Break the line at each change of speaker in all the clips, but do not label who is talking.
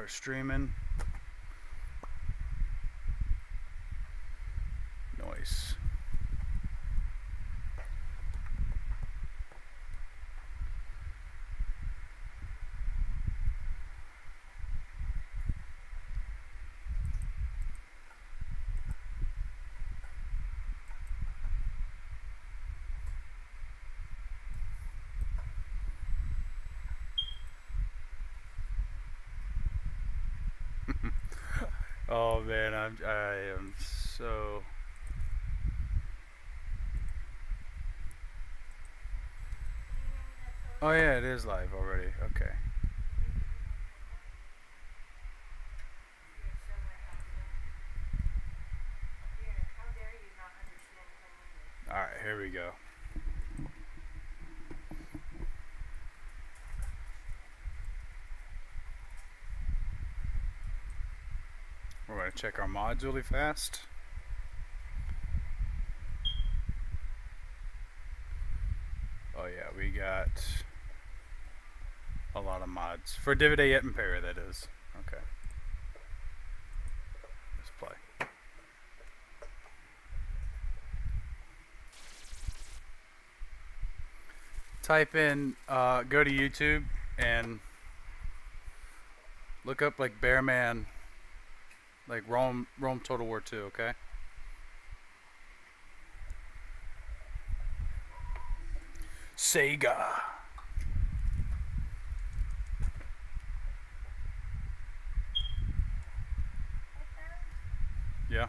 Start streaming. Nice. Oh man, I am so. Oh yeah, it is live already. Okay. All right, here we go. We're gonna check our mods really fast. Oh yeah, we got a lot of mods for Divide Yet Impera. That is okay. Let's play. Type in, go to YouTube and look up like Bearman, like Rome Total War 2. Okay. Sega. Yeah.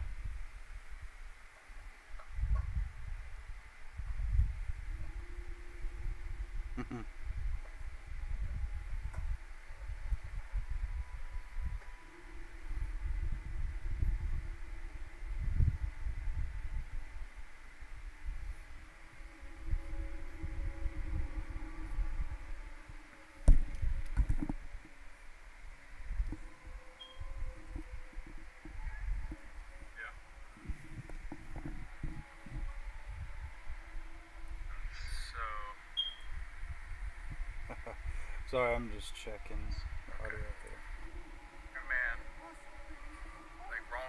Sorry, I'm just checking the audio here. Man, like Rome.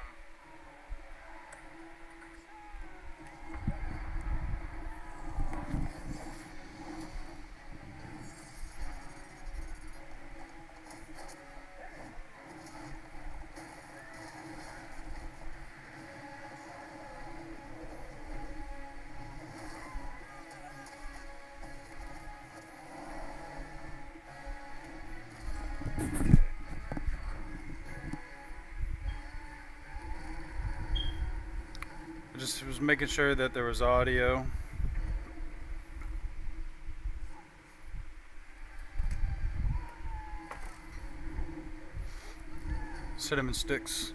I just was making sure that there was audio. Cinnamon sticks.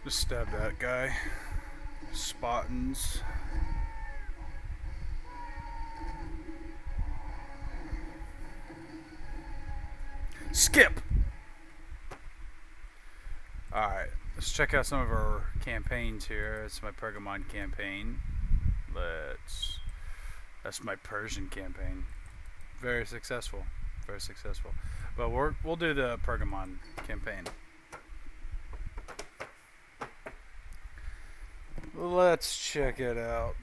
Just stab that guy. Spottins. Skip! Alright, let's check out some of our campaigns here. It's my Pergamon campaign. That's my Persian campaign. Very successful. Very successful. But we'll do the Pergamon campaign. Let's check it out.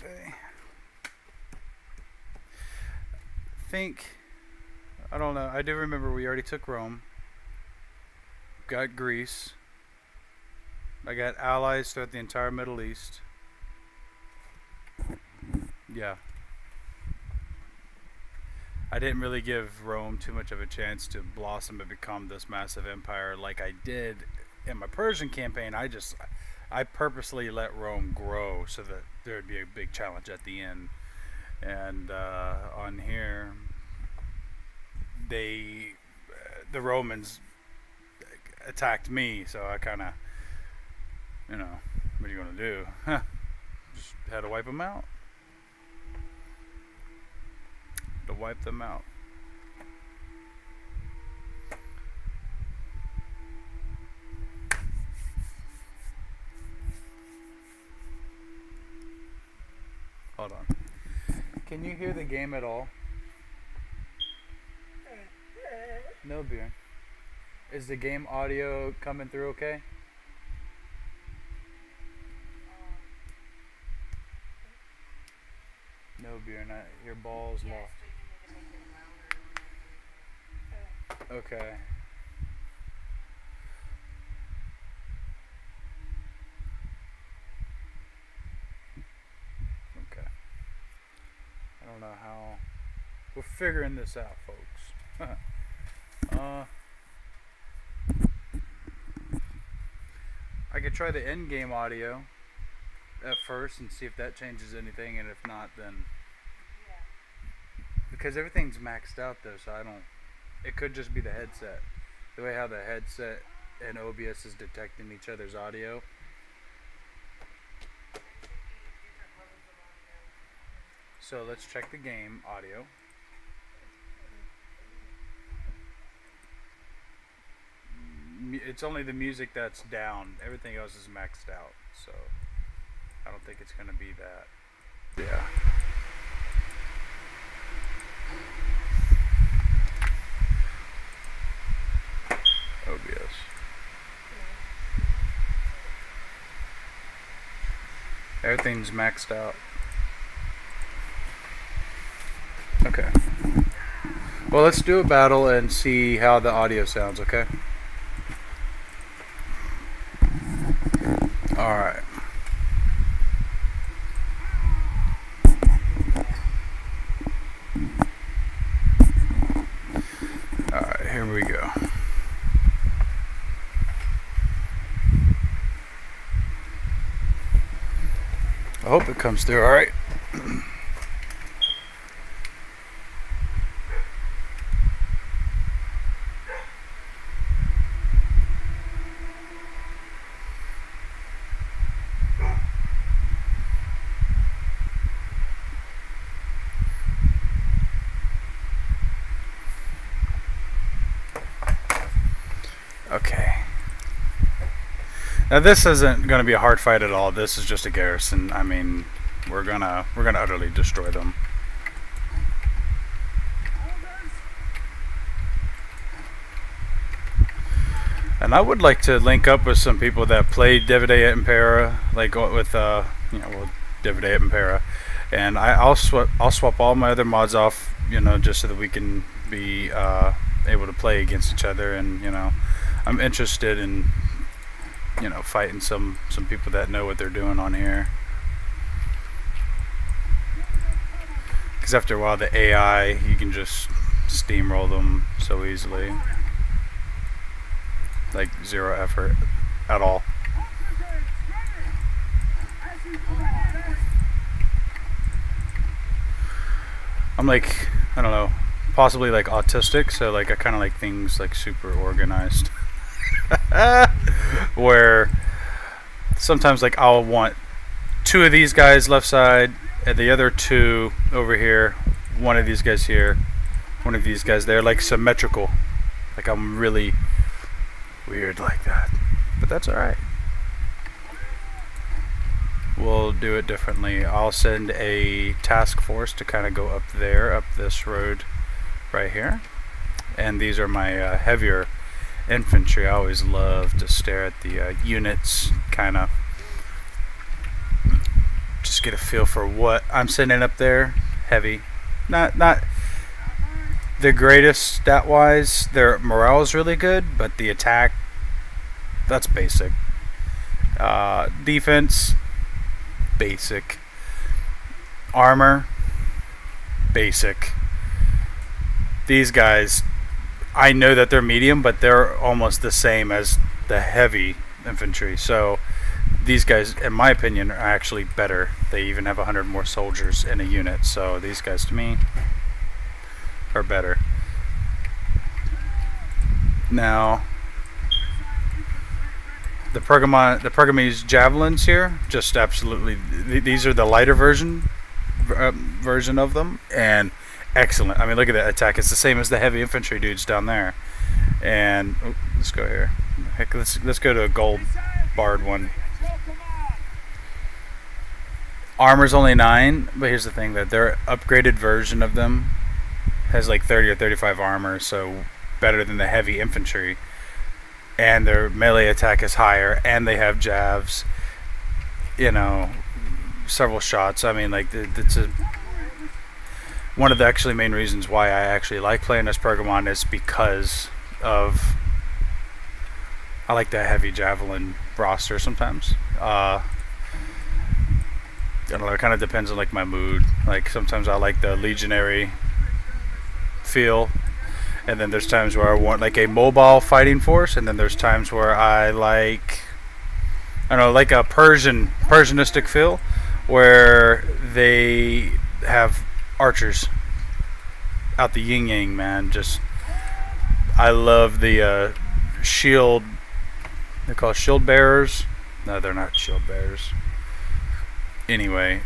I don't know. I do remember we already took Rome. Got Greece. I got allies throughout the entire Middle East. Yeah. I didn't really give Rome too much of a chance to blossom and become this massive empire like I did in my Persian campaign. I purposely let Rome grow so that there would be a big challenge at the end. And on here, the Romans attacked me, so I kind of, what are you gonna do? Just had to wipe them out. To wipe them out. Hold on. Can you hear the game at all? No beer. Is the game audio coming through okay? No beer, not your balls lost. Okay. Okay. I don't know how. We're figuring this out, folks. uh, I could try the in-game audio at first and see if that changes anything, and if not, then because everything's maxed out though, so I don't. It could just be the headset. The way how the headset and OBS is detecting each other's audio. So let's check the game audio. It's only the music that's down. Everything else is maxed out. So I don't think it's gonna be that. Yeah. OBS. Everything's maxed out. Okay. Well, let's do a battle and see how the audio sounds, okay? Alright. Alright, here we go. I hope it comes through alright. Okay. Now this isn't going to be a hard fight at all. This is just a garrison. I mean, we're gonna utterly destroy them. And I would like to link up with some people that played Divide et Impera, like with Divide et Impera, and I'll swap all my other mods off, just so that we can be able to play against each other. And I'm interested in fighting some people that know what they're doing on here. Because after a while, the AI, you can just steamroll them so easily. Like zero effort at all. I'm like, I don't know, possibly like autistic, so like I kind of like things like super organized. Where sometimes like I'll want two of these guys left side and the other two over here, one of these guys here, one of these guys there, like symmetrical. Like I'm really weird like that, but that's alright. We'll do it differently. I'll send a task force to kind of go up there, up this road right here, and these are my heavier infantry. I always love to stare at the units, kind of just get a feel for what I'm sending up there. Heavy, not the greatest stat wise. Their morale is really good, but the attack, that's basic. Defense, basic. Armor, basic. These guys, I know that they're medium, but they're almost the same as the heavy infantry. So these guys, in my opinion, are actually better. They even have 100 more soldiers in a unit. So these guys, to me, are better. Now, the Pergamese javelins here, just absolutely. These are the lighter version of them, and excellent. I mean, look at that attack. It's the same as the heavy infantry dudes down there. And let's go here. Heck, let's go to a gold barred one. Armor's only 9, but here's the thing, that their upgraded version of them has like 30 or 35 armor. So better than the heavy infantry, and their melee attack is higher, and they have jabs. You know, several shots. I mean, like it's one of the actually main reasons why I actually like playing as Pergamon is because of I like that heavy javelin roster sometimes. I don't know. It kind of depends on like my mood. Like sometimes I like the legionary feel, and then there's times where I want like a mobile fighting force, and then there's times where I like I don't know, like a Persianistic feel, where they have archers out the yin yang, man. Just I love the shield. They're called shield bearers. No, they're not shield bearers. Anyway,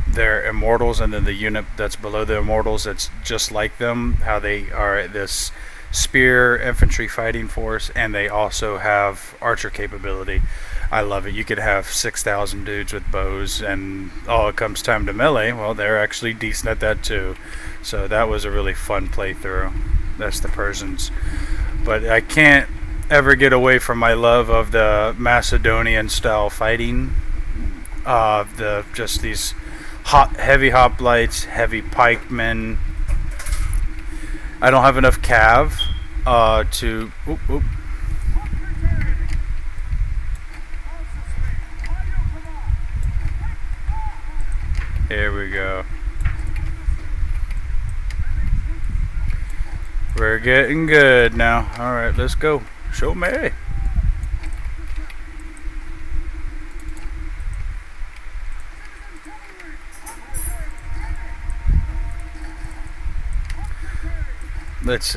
they're immortals, and then the unit that's below the immortals that's just like them. How they are this spear infantry fighting force, and they also have archer capability. I love it. You could have 6,000 dudes with bows, and it comes time to melee, well, they're actually decent at that too. So that was a really fun playthrough. That's the Persians. But I can't ever get away from my love of the Macedonian style fighting. Just these heavy hoplites, heavy pikemen. I don't have enough cav to. Here we go. We're getting good now. Alright, let's go. Show me. Let's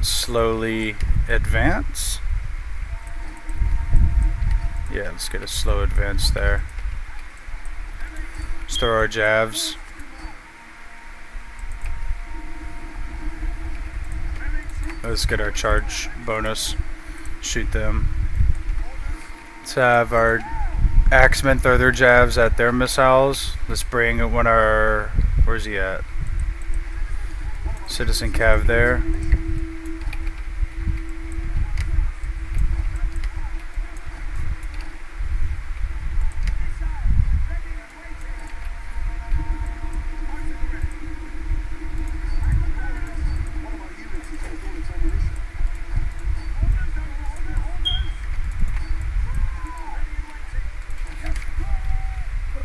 slowly advance. Yeah, let's get a slow advance there. Let's throw our jabs. Let's get our charge bonus. Shoot them. Let's have our axemen throw their jabs at their missiles. Let's bring one of our... Where's he at? Citizen Cav there.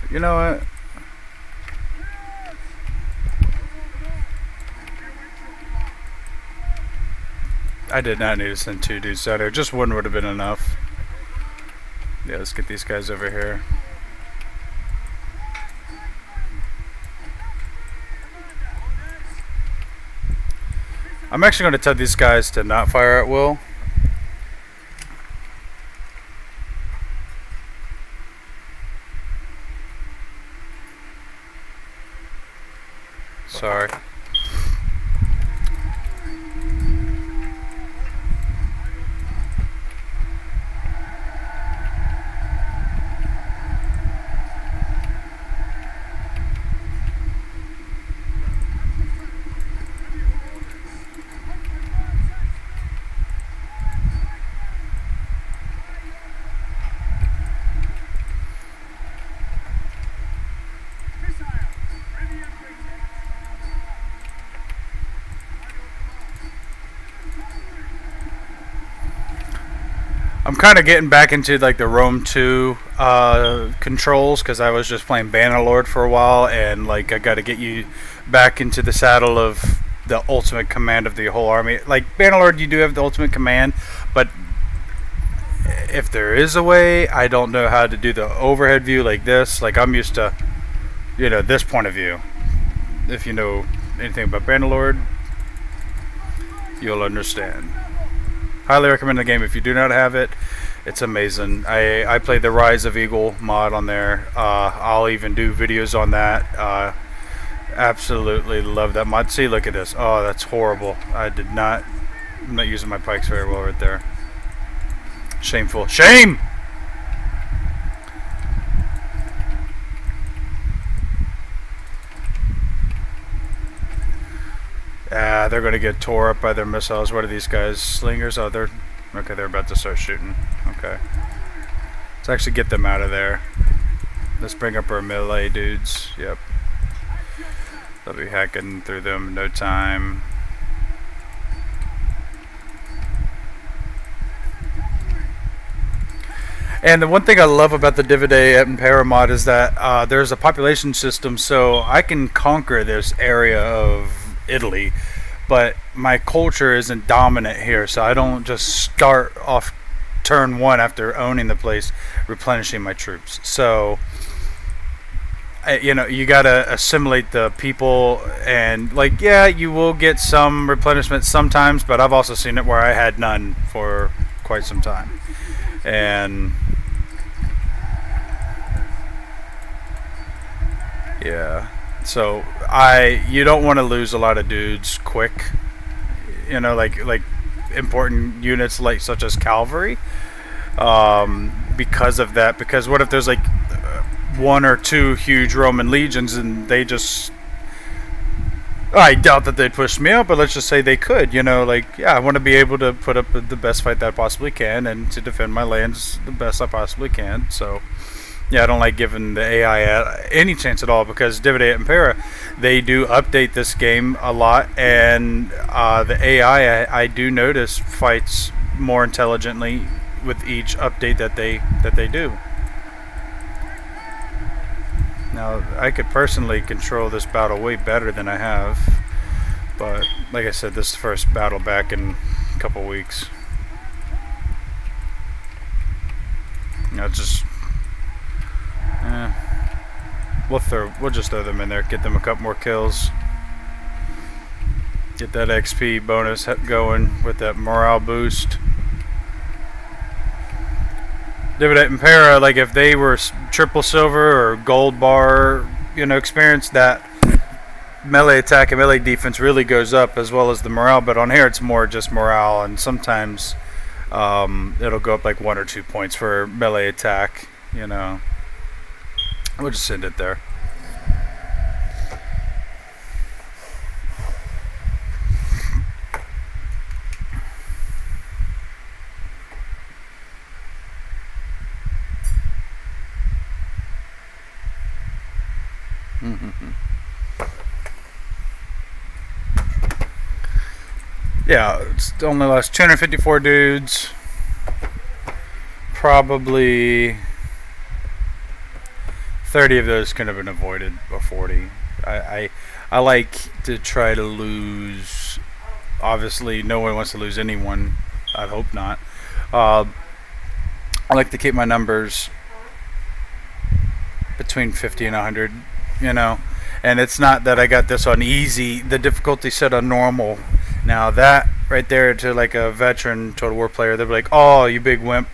You know what? I did not need to send 2 dudes out there. Just one would have been enough. Yeah, let's get these guys over here. I'm actually going to tell these guys to not fire at will. Sorry. I'm kind of getting back into like the Rome 2 controls, because I was just playing Bannerlord for a while, and like I got to get you back into the saddle of the ultimate command of the whole army. Like Bannerlord, you do have the ultimate command, but if there is a way, I don't know how to do the overhead view like this. Like I'm used to, this point of view. If you know anything about Bannerlord, you'll understand. Highly recommend the game. If you do not have it, it's amazing. I played the Rise of Eagle mod on there. I'll even do videos on that. Absolutely love that mod. See, look at this. Oh, that's horrible. I'm not using my pikes very well right there. Shameful. Shame! They're going to get tore up by their missiles. What are these guys? Slingers? Oh, they're... Okay, they're about to start shooting. Okay. Let's actually get them out of there. Let's bring up our melee dudes. Yep. They'll be hacking through them in no time. And the one thing I love about the Divide and Paramod is that there's a population system, so I can conquer this area of Italy, but my culture isn't dominant here, so I don't just start off turn one after owning the place replenishing my troops. So you gotta assimilate the people, and like, yeah, you will get some replenishment sometimes, but I've also seen it where I had none for quite some time. And yeah, so you don't want to lose a lot of dudes quick, like important units like such as cavalry, because of that. Because what if there's like one or two huge Roman legions and they just... I doubt that they'd push me out, but let's just say they could. I want to be able to put up the best fight that I possibly can and to defend my lands the best I possibly can. So, yeah, I don't like giving the AI any chance at all, because Divide and Para, they do update this game a lot, and the AI, I do notice, fights more intelligently with each update that they do. Now, I could personally control this battle way better than I have, but like I said, this is the first battle back in a couple weeks. Just we'll just throw them in there, get them a couple more kills, get that XP bonus going with that morale boost. Divide and Para, like if they were triple silver or gold bar, experience, that melee attack and melee defense really goes up, as well as the morale. But on here, it's more just morale, and sometimes it'll go up like 1 or 2 points for melee attack. We'll just send it there. Yeah, it's only lost 254 dudes. Probably 30 of those could have been avoided, or 40. I like to try to lose. Obviously, no one wants to lose anyone. I'd hope not. I like to keep my numbers between 50 and 100, And it's not that I got this on easy. The difficulty set on normal. Now that right there, to like a veteran Total War player, they'll be like, "Oh, you big wimp,"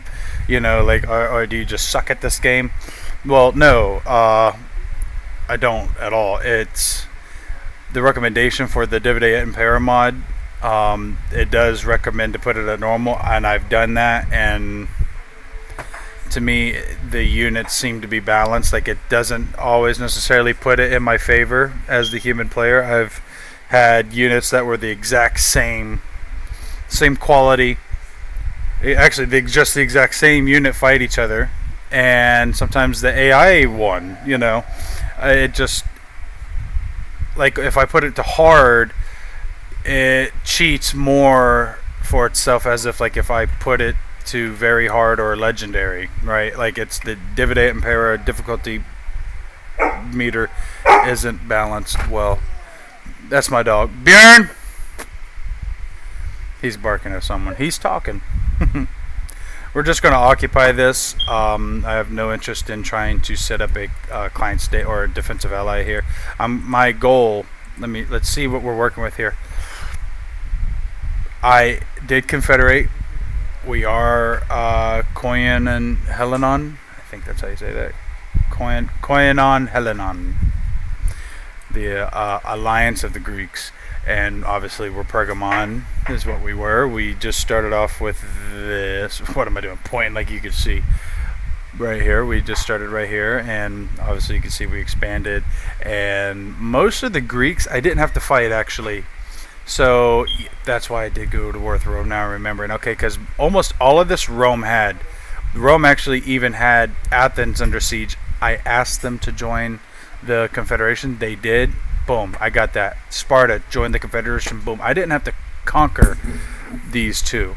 or do you just suck at this game? Well, no, I don't at all. It's the recommendation for the Divide and Para mod. It does recommend to put it at normal, and I've done that, and to me, the units seem to be balanced. Like, it doesn't always necessarily put it in my favor as the human player. I've had units that were the exact same quality, actually just the exact same unit fight each other, and sometimes the AI won. It just, like, if I put it to hard, it cheats more for itself, as if like if I put it to very hard or legendary, right? Like, it's the Divide and Para difficulty meter isn't balanced well. That's my dog, Bjorn. He's barking at someone. He's talking. We're just going to occupy this. I have no interest in trying to set up a client state or a defensive ally here. My goal. Let's see what we're working with here. I did confederate. We are Koyan and Helenon. I think that's how you say that. Koyanon Helenon. The alliance of the Greeks. And obviously we're Pergamon is what we were. We just started off with this. What am I doing? Pointing like you could see right here. We just started right here, and obviously you can see we expanded. And most of the Greeks I didn't have to fight, actually. So that's why I did go to war with Rome. Now I'm remembering. Okay, because almost all of this Rome actually even had Athens under siege. I asked them to join the Confederation. They did. Boom, I got that. Sparta joined the Confederation. Boom. I didn't have to conquer these two.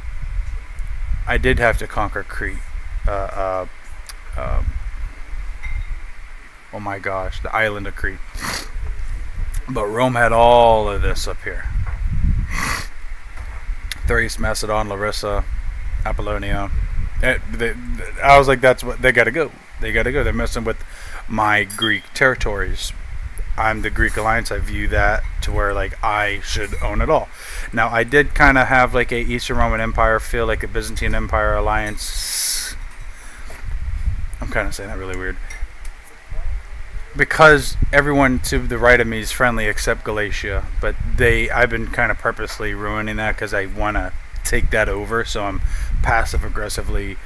I did have to conquer Crete. Oh my gosh, the island of Crete. But Rome had all of this up here. Thrace, Macedon, Larissa, Apollonia. I was like, that's what they got to go. They got to go. They're messing with my Greek territories. I'm the Greek alliance. I view that to where like I should own it all. Now I did kind of have like a Eastern Roman Empire feel, like a Byzantine Empire alliance. I'm kind of saying that really weird. Because everyone to the right of me is friendly except Galatia, but I've been kind of purposely ruining that because I want to take that over. So I'm passive aggressively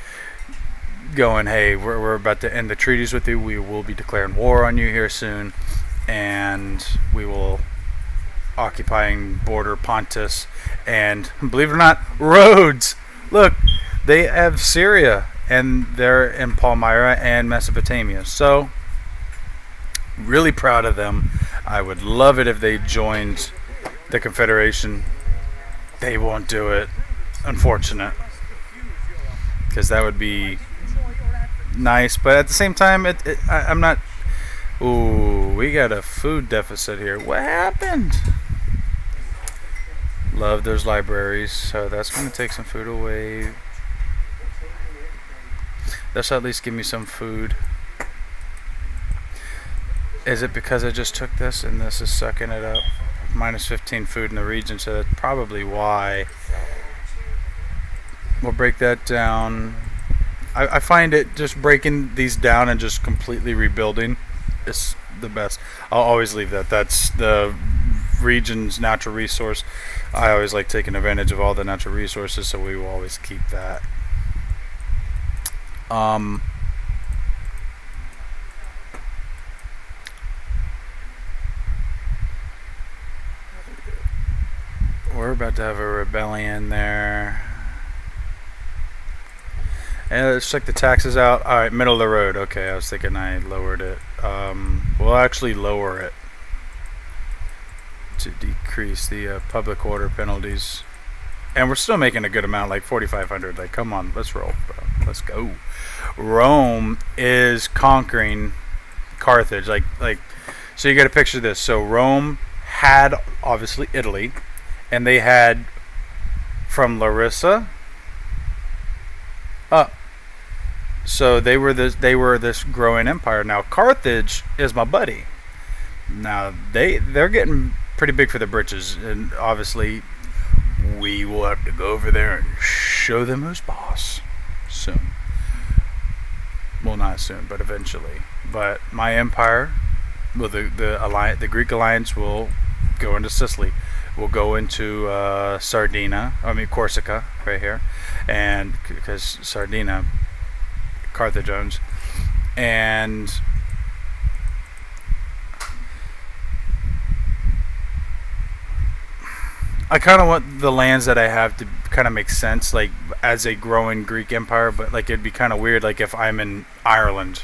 going, hey, we're about to end the treaties with you. We will be declaring war on you here soon, and we will occupying border Pontus and, believe it or not, Rhodes. Look, they have Syria and they're in Palmyra and Mesopotamia. So really proud of them. I would love it if they joined the Confederation. They won't do it, unfortunate, because that would be nice. But at the same time, I'm not. Ooh, we got a food deficit here. What happened? Love those libraries, so that's going to take some food away. That's at least give me some food. Is it because I just took this and this is sucking it up? Minus 15 food in the region, so that's probably why. We'll break that down. I find it just breaking these down and just completely rebuilding is the best. I'll always leave that. That's the region's natural resource. I always like taking advantage of all the natural resources, so we will always keep that. We're about to have a rebellion there. And let's check the taxes out. Alright, middle of the road. Okay, I was thinking I lowered it. We'll actually lower it to decrease the public order penalties. And we're still making a good amount, like 4,500. Like, come on, let's roll, bro. Let's go. Rome is conquering Carthage. Like, so you got to picture this. So Rome had, obviously, Italy. And they had from Larissa up. So they were this growing empire. Now Carthage is my buddy. Now they're getting pretty big for the britches, and obviously we will have to go over there and show them who's boss soon. Well, not soon, but eventually. But my empire, well, the Greek alliance will go into Sicily. We'll go into Corsica, right here, and because Sardinia, Carthage owns, and I kind of want the lands that I have to kind of make sense, like as a growing Greek empire. But like it'd be kind of weird, like if I'm in Ireland,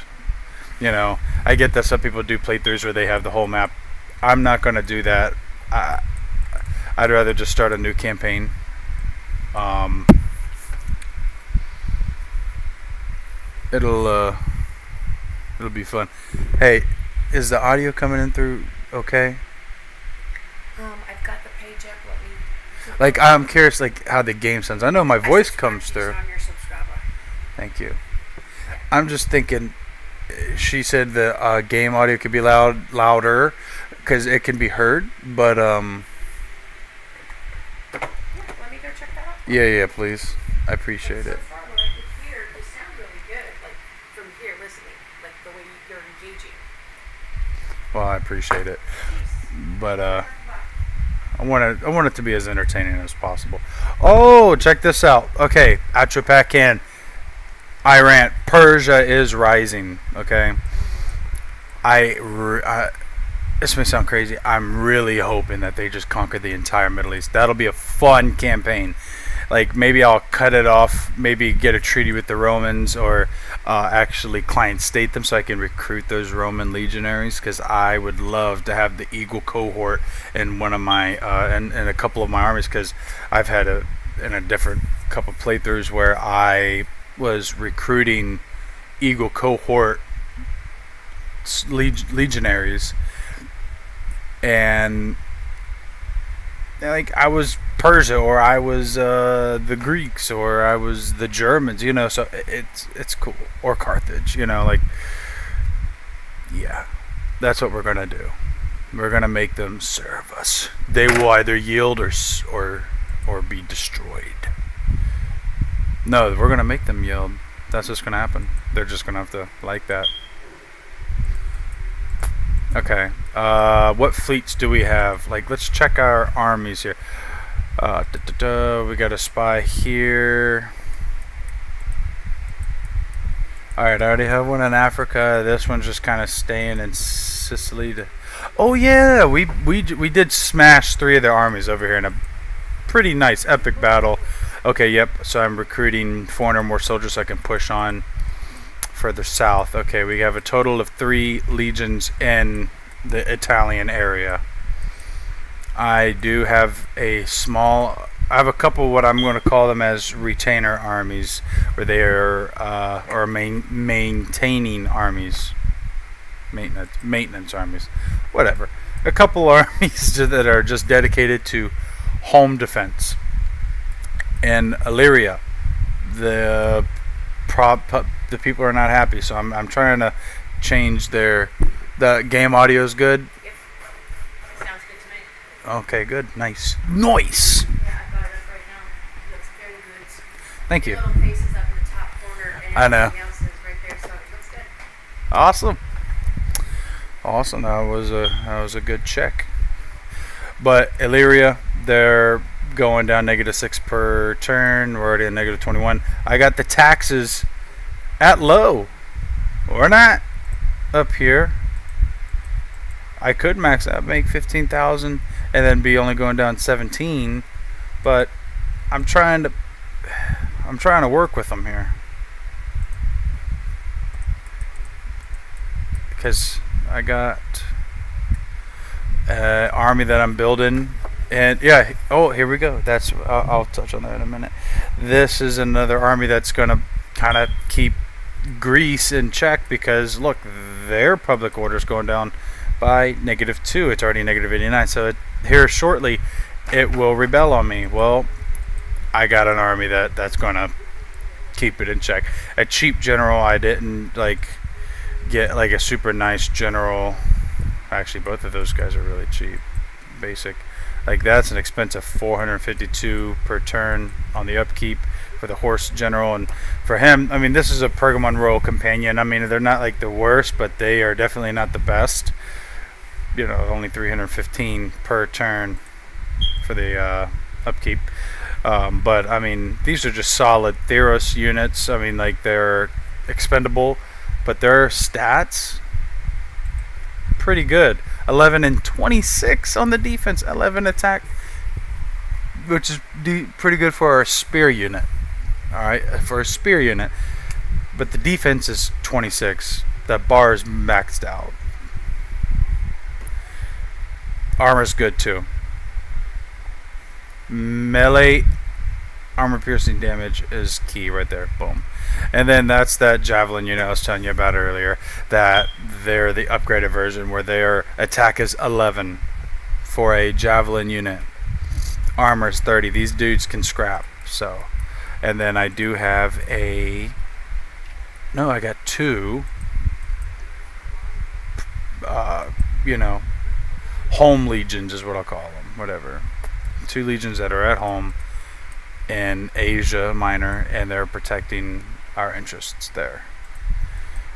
you know. I get that some people do playthroughs where they have the whole map. I'm not gonna do that. I'd rather just start a new campaign. It'll be fun. Hey, is the audio coming in through okay?
I've got the page up. Let me.
Like, I'm curious, like how the game sounds. I know my voice comes through.
On your subscriber.
Thank you. I'm just thinking. She said the game audio could be louder, because it can be heard, but
Yeah, let me go check that out.
Yeah, please. I appreciate it.
So far, what I can hear, you sound really good, like from here listening, like the way you're engaging.
Well, I appreciate it, but I want it to be as entertaining as possible. Oh, check this out. Okay, Atropacan, Iran, Persia is rising. Okay, this may sound crazy. I'm really hoping that they just conquer the entire Middle East. That'll be a fun campaign. Like maybe I'll cut it off, maybe get a treaty with the Romans, or actually client state them so I can recruit those Roman legionaries. Because I would love to have the Eagle cohort in one of my in a couple of my armies. Because I've had in a different couple playthroughs where I was recruiting Eagle cohort legionaries, and like I was Persia, or I was the Greeks, or I was the Germans, you know. So it's cool. Or Carthage, you know. Like, yeah, that's what we're gonna do. We're gonna make them serve us. They will either yield or be destroyed. No, we're gonna make them yield. That's what's gonna happen. They're just gonna have to like that. Okay. What fleets do we have? Like, let's check our armies here. We got a spy here. Alright, I already have one in Africa. This one's just kind of staying in Sicily. Oh yeah, we did smash 3 of their armies over here in a pretty nice epic battle. Okay, yep. So I'm recruiting 400 more soldiers so I can push on further south. Okay, we have a total of 3 legions in the Italian area. I do have I have a couple what I'm going to call them as retainer armies, where they are or maintaining armies, maintenance armies, whatever. A couple armies that are just dedicated to home defense. And Illyria, the people are not happy, so I'm trying to change the game audio is good.
Yep. Sounds good to me.
Okay, good, nice.
Yeah, I got it up right now. It looks very good.
Thank you.
The little face is up in the top corner, and
I know.
everything else is right there, so it looks good.
Awesome. That was a good check. But Illyria, they're going down -6 per turn. We're already at -21. I got the taxes at low. We're not up here. I could max out, make 15,000, and then be only going down 17. But I'm trying to work with them here, because I got an army that I'm building. And yeah, oh, here we go. I'll touch on that in a minute. This is another army that's going to kind of keep Greece in check, because look, their public order is going down by -2. It's already -89. So here shortly, it will rebel on me. Well, I got an army that's going to keep it in check. A cheap general, I didn't get like a super nice general. Actually, both of those guys are really cheap, basic. Like, that's an expensive 452 per turn on the upkeep for the horse general. And for him, I mean, this is a Pergamon Royal Companion. I mean, they're not like the worst, but they are definitely not the best. You know, only 315 per turn for the upkeep. But I mean, these are just solid Theros units. I mean, like, they're expendable, but their stats pretty good. 11 and 26 on the defense, 11 attack, which is pretty good for our spear unit. All right, for a spear unit, but the defense is 26. That bar is maxed out. Armor's good too. Melee armor piercing damage is key right there. Boom. And then that's that javelin unit I was telling you about earlier, that they're the upgraded version, where their attack is 11 for a javelin unit. Armor's 30. These dudes can scrap. So, and then I do have I got 2 home legions is what I'll call them, whatever. 2 legions that are at home in Asia Minor, and they're protecting our interests there,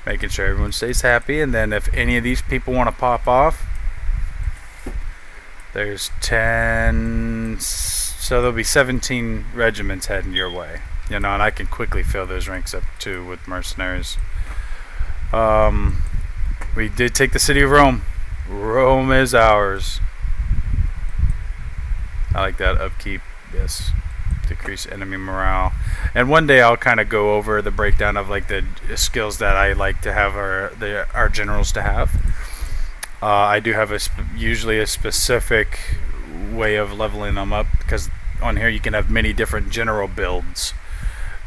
making sure everyone stays happy. And then if any of these people want to pop off, there's 10, so there'll be 17 regiments heading your way, and I can quickly fill those ranks up too with mercenaries. We did take the city of Rome. Rome is ours. I like that upkeep. Yes. Decrease enemy morale. And one day I'll kind of go over the breakdown of like the skills that I like to have our generals to have. I do have usually a specific way of leveling them up, because on here you can have many different general builds,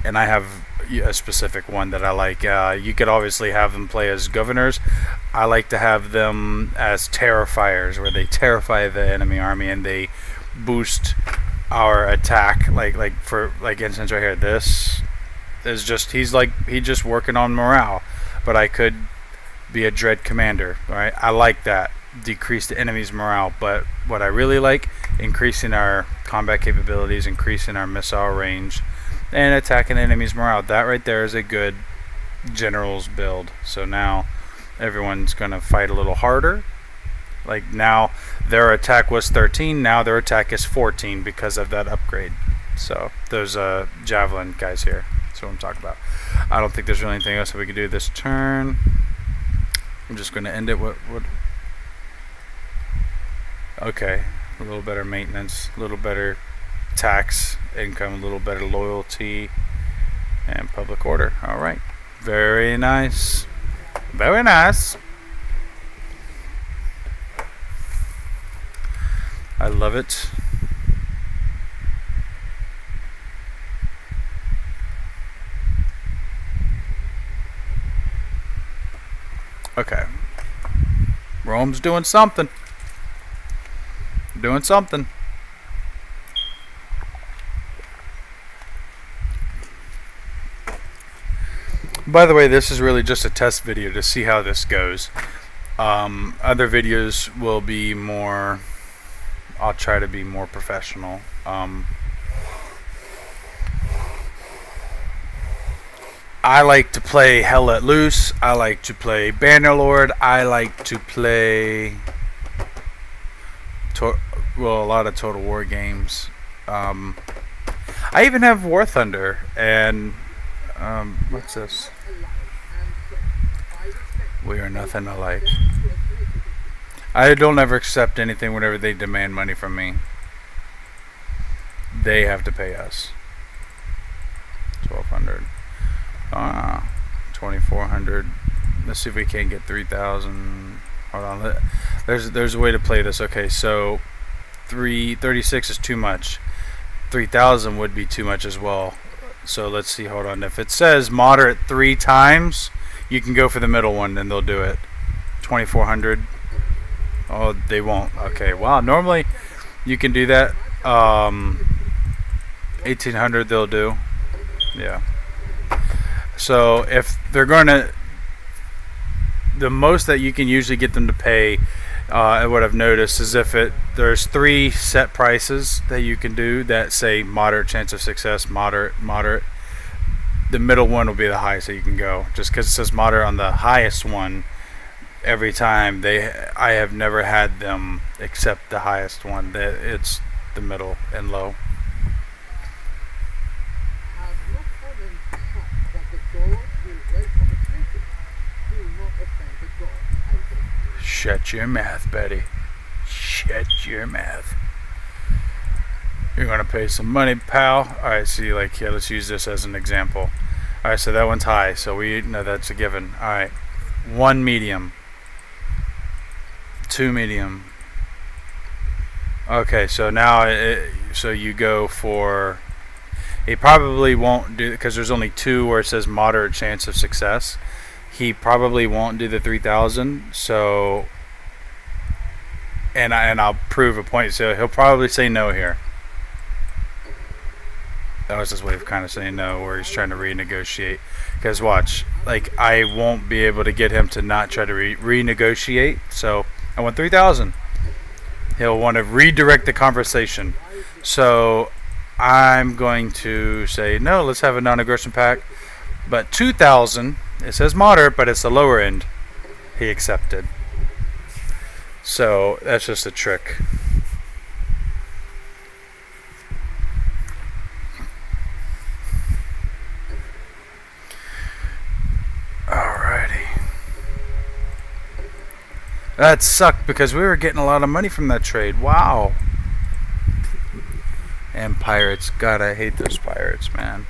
and I have a specific one that I like. You could obviously have them play as governors. I like to have them as terrifiers, where they terrify the enemy army and they boost our attack. Like for instance right here, this is just he's just working on morale, but I could be a dread commander, right? I like that. Decrease the enemy's morale, but what I really like, increasing our combat capabilities, increasing our missile range, and attacking the enemy's morale. That right there is a good general's build. So now everyone's gonna fight a little harder. Like now their attack was 13, now their attack is 14 because of that upgrade. So those javelin guys here, that's what I'm talking about. I don't think there's really anything else that we can do this turn. I'm just going to end it. What? Okay, a little better maintenance, a little better tax income, a little better loyalty, and public order. All right, very nice, very nice. I love it. Okay. Rome's doing something. Doing something. By the way, this is really just a test video to see how this goes. Other videos will be more... I'll try to be more professional. I like to play Hell Let Loose. I like to play Bannerlord. I like to play a lot of Total War games. I even have War Thunder and what's this? We are nothing alike. I don't ever accept anything whenever they demand money from me. They have to pay us. 1,200. 2,400. Let's see if we can't get 3,000. Hold on. There's a way to play this. Okay, so 336 is too much. 3,000 would be too much as well. So let's see. Hold on. If it says moderate 3 times, you can go for the middle one, and they'll do it. 2,400. Oh, they won't. Okay. Wow. Normally, you can do that. 1,800 they'll do. Yeah. So if they're going to, the most that you can usually get them to pay, what I've noticed is if there's 3 set prices that you can do that say moderate chance of success, moderate. The middle one will be the highest that you can go. Just because it says moderate on the highest one, every time I have never had them accept the highest one. It's the middle and low. Shut your mouth, Betty. Shut your mouth. You're gonna pay some money, pal. Alright, see, like, yeah, let's use this as an example. Alright, so that one's high, so we know that's a given. Alright, 1 medium. 2 medium. Okay, so now, so you go for... He probably won't do, because there's only 2 where it says moderate chance of success. He probably won't do the 3,000, so... And I'll prove a point, so he'll probably say no here. That was his way of kind of saying no, where he's trying to renegotiate. Because watch, like, I won't be able to get him to not try to renegotiate, so I want 3,000. He'll want to redirect the conversation. So I'm going to say, no, let's have a non-aggression pact. But 2,000, it says moderate, but it's the lower end. He accepted. So that's just a trick. Alrighty. That sucked because we were getting a lot of money from that trade. Wow. And pirates. God, I hate those pirates, man.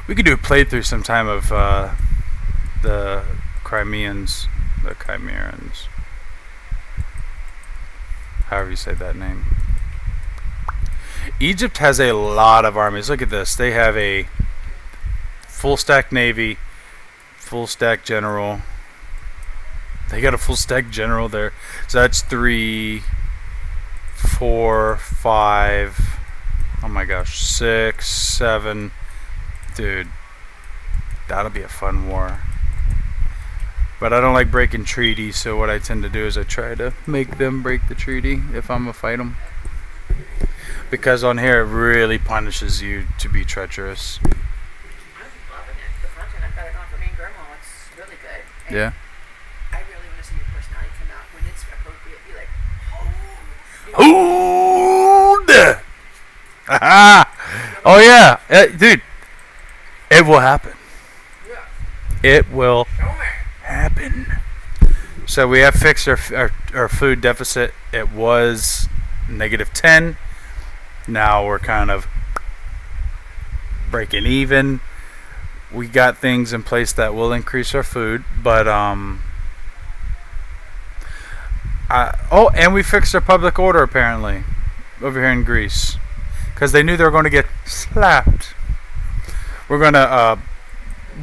We could do a playthrough sometime of the Crimeans. The Chimerans. However you say that name. Egypt has a lot of armies. Look at this. They have a full stack navy, full stack general. They got a full stack general there. So that's 3, 4, 5. Oh my gosh, 6, 7. Dude, that'll be a fun war. But I don't like breaking treaties, so what I tend to do is I try to make them break the treaty if I'm gonna fight them. Because on here it really punishes you to be treacherous.
I'm loving it. The content I've got it on for me and Grandma. It's really good. And
Yeah.
I really want to see your personality come out when it's appropriate. Be like,
Hold! Oh yeah, dude. It will happen.
yeah,
It will
show me.
happen. So we have fixed our food deficit. It was -10. Now we're kind of breaking even. We got things in place that will increase our food, but and we fixed our public order apparently over here in Greece because they knew they were going to get slapped. We're going to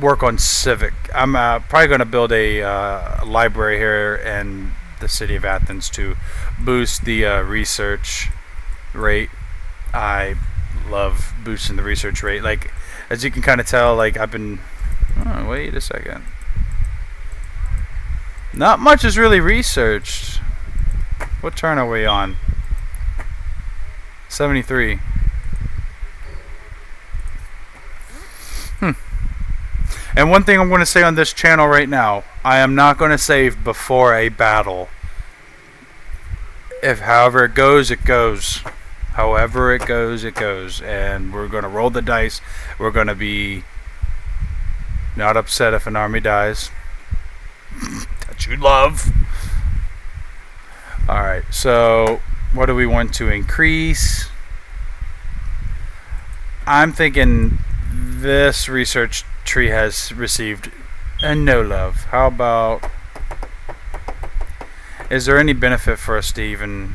work on civic. I'm probably going to build a library here in the city of Athens to boost the research rate. I love boosting the research rate. Like, as you can kind of tell, like I've been. Oh, wait a second. Not much is really researched. What turn are we on? 73. And one thing I'm going to say on this channel right now, I am not going to save before a battle. If however it goes, it goes. However it goes, it goes. And we're going to roll the dice. We're going to be not upset if an army dies. That you love. Alright, so what do we want to increase? I'm thinking this research tree has received a no love. How about, is there any benefit for us to even?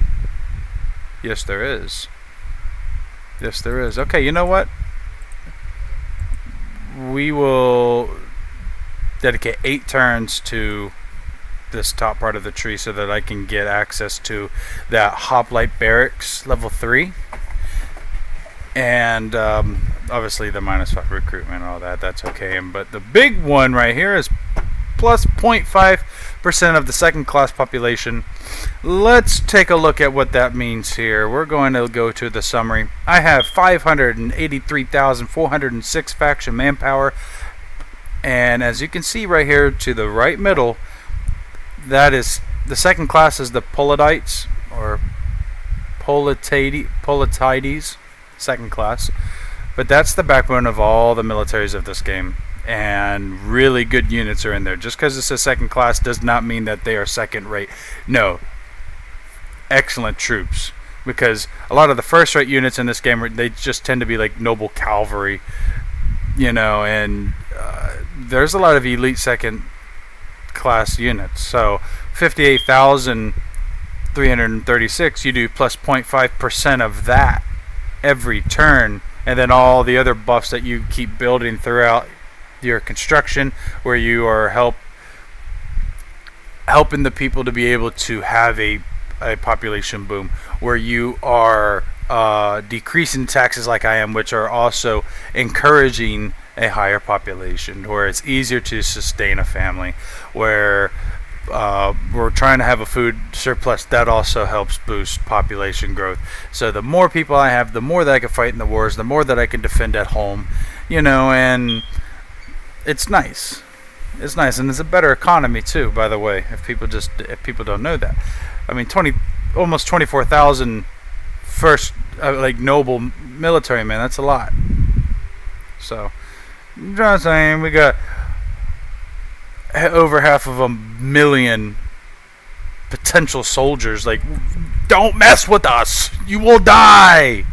Yes there is. Yes there is. Okay, you know what, we will dedicate 8 turns to this top part of the tree so that I can get access to that hoplite barracks level 3 and obviously the -5 recruitment and all that, that's okay. But the big one right here is plus 0.5% of the second class population. Let's take a look at what that means here. We're going to go to the summary. I have 583,406 faction manpower, and as you can see right here to the right middle, that is the second class is the Polidites or Politides, second class. But that's the backbone of all the militaries of this game, and really good units are in there. Just because it's a second class does not mean that they are second rate. No, excellent troops, because a lot of the first rate units in this game, they just tend to be like noble cavalry, you know, and there's a lot of elite second class units. So 58,336, you do plus 0.5% of that every turn, and then all the other buffs that you keep building throughout your construction, where you are helping the people to be able to have a population boom, where you are decreasing taxes like I am, which are also encouraging a higher population, where it's easier to sustain a family, where we're trying to have a food surplus. That also helps boost population growth. So the more people I have, the more that I can fight in the wars, the more that I can defend at home, you know, and it's nice. It's nice, and it's a better economy too, by the way, if people don't know that. I mean, almost 24,000 first like noble military men, that's a lot. So you know what I'm saying, we got over half of a million potential soldiers. Like, don't mess with us. You will die.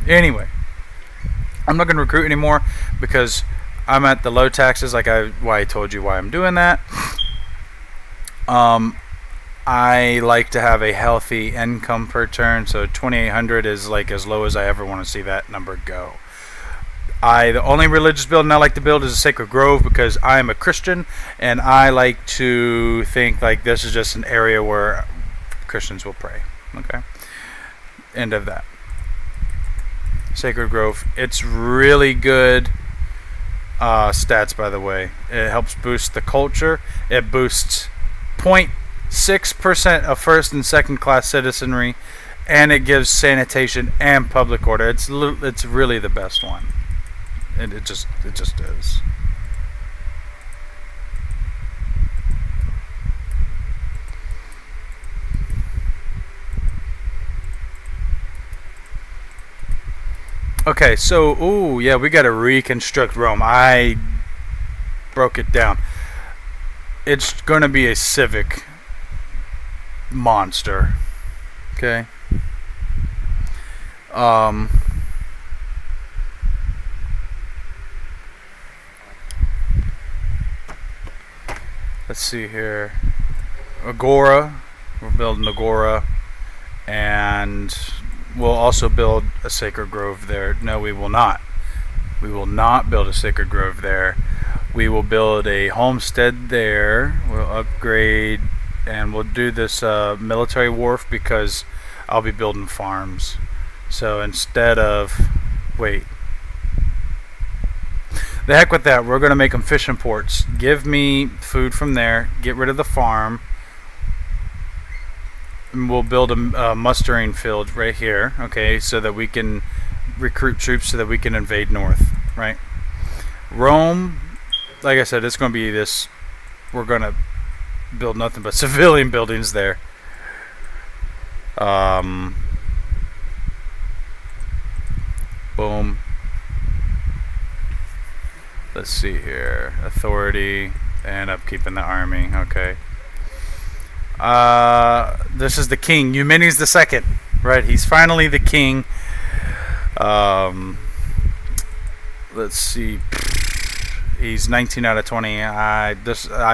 Anyway, I'm not going to recruit anymore because I'm at the low taxes. Like I told you why I'm doing that. I like to have a healthy income per turn, so 2,800 is like as low as I ever want to see that number go. The only religious building I like to build is a sacred grove because I am a Christian and I like to think like this is just an area where Christians will pray. Okay, end of that. Sacred grove. It's really good stats, by the way. It helps boost the culture. It boosts 0.6% of first and second class citizenry, and it gives sanitation and public order. It's really the best one. It just is. Okay, so yeah, we got to reconstruct Rome. I broke it down. It's going to be a civic monster. Okay. Let's see here. Agora. We're building Agora, and we'll also build a sacred grove there. No, we will not. We will not build a sacred grove there. We will build a homestead there. We'll upgrade, and we'll do this military wharf because I'll be building farms. So instead of, wait, the heck with that. We're going to make them fishing ports. Give me food from there. Get rid of the farm. And we'll build a mustering field right here, okay, so that we can recruit troops so that we can invade north, right? Rome, like I said, it's going to be this. We're going to build nothing but civilian buildings there. Boom. Let's see here. Authority and upkeep in the army. Okay. This is the king. Eumenes the second. Right. He's finally the king. Let's see. He's 19 out of 20. I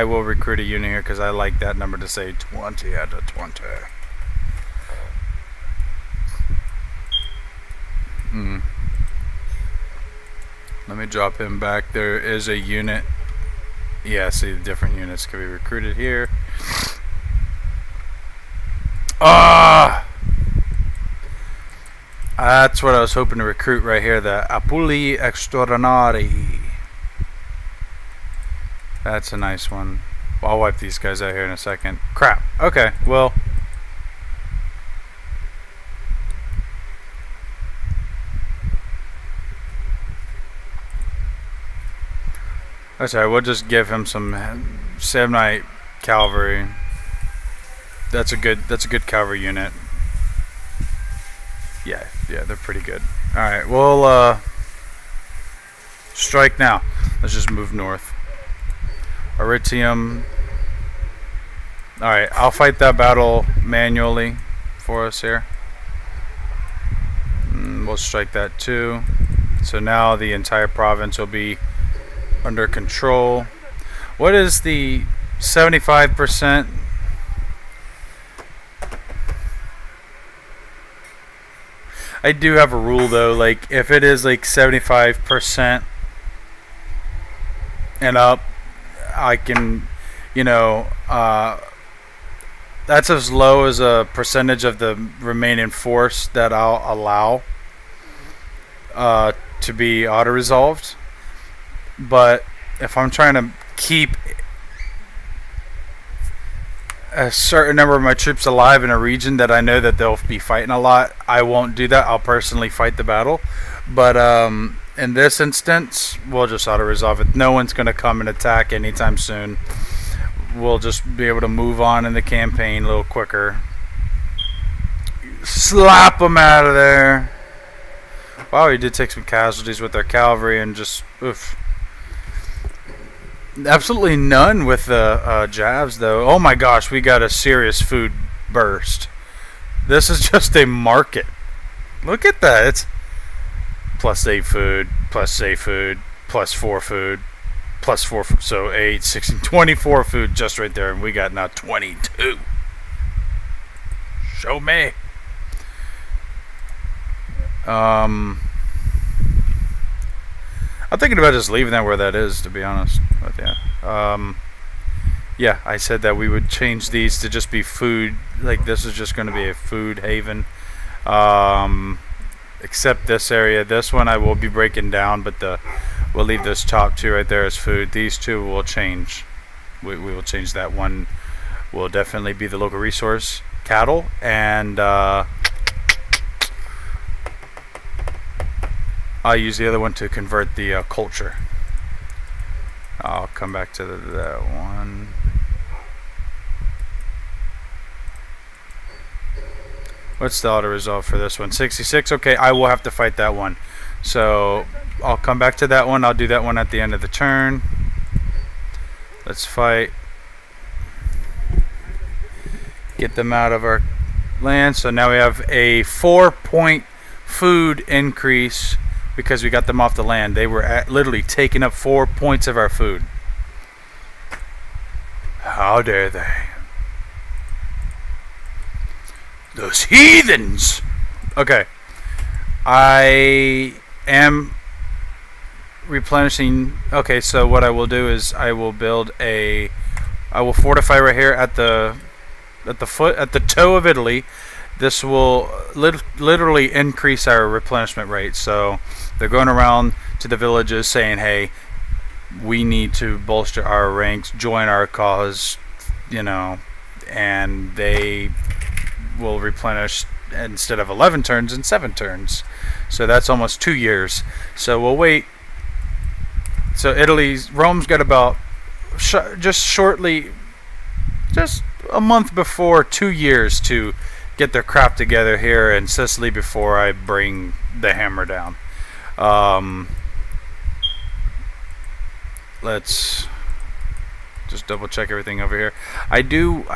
will recruit a unit here because I like that number to say 20 out of 20. Let me drop him back. There is a unit. Yeah, see the different units can be recruited here. That's what I was hoping to recruit right here. The Apuli Extraordinari. That's a nice one. I'll wipe these guys out here in a second. Crap. Okay, well. Oh, sorry, we'll just give him some Samnite cavalry. That's a good cavalry unit. Yeah, they're pretty good. Alright, we'll strike now. Let's just move north. Aritium. Alright, I'll fight that battle manually for us here. We'll strike that too. So now the entire province will be under control. What is the 75%? I do have a rule though, like if it is like 75% and up, I can, that's as low as a percentage of the remaining force that I'll allow to be auto-resolved. But if I'm trying to keep a certain number of my troops alive in a region that I know that they'll be fighting a lot, I won't do that. I'll personally fight the battle. But in this instance, we'll just auto-resolve it. No one's going to come and attack anytime soon. We'll just be able to move on in the campaign a little quicker. Slap them out of there. Wow, he did take some casualties with their cavalry and just, oof. Absolutely none with the jabs, though. Oh my gosh, we got a serious food burst. This is just a market. Look at that. It's plus 8 food, plus 8 food, plus 4 food, plus 4, so 8, 16, 24 food just right there, and we got now 22. Show me. I'm thinking about just leaving that where that is, to be honest. But yeah. Yeah, I said that we would change these to just be food. Like, this is just going to be a food haven. Except this area. This one I will be breaking down, but we'll leave this top two right there as food. These two will change. We will change that one. Will definitely be the local resource, cattle, and I'll use the other one to convert the culture. I'll come back to that one. What's the auto resolve for this one? 66. Okay, I will have to fight that one. So I'll come back to that one. I'll do that one at the end of the turn. Let's fight. Get them out of our land. So now we have a 4-point food increase because we got them off the land. They were literally taking up 4 points of our food. How dare they? Those heathens! Okay. I am replenishing. Okay, so what I will do is I will fortify right here at the toe of Italy. This will literally increase our replenishment rate. So they're going around to the villages saying, hey, we need to bolster our ranks, join our cause, and they will replenish instead of 11 turns in 7 turns. So that's almost 2 years. So we'll wait. So Rome's got about just a month before 2 years to get their crap together here in Sicily before I bring the hammer down. Let's just double check everything over here. I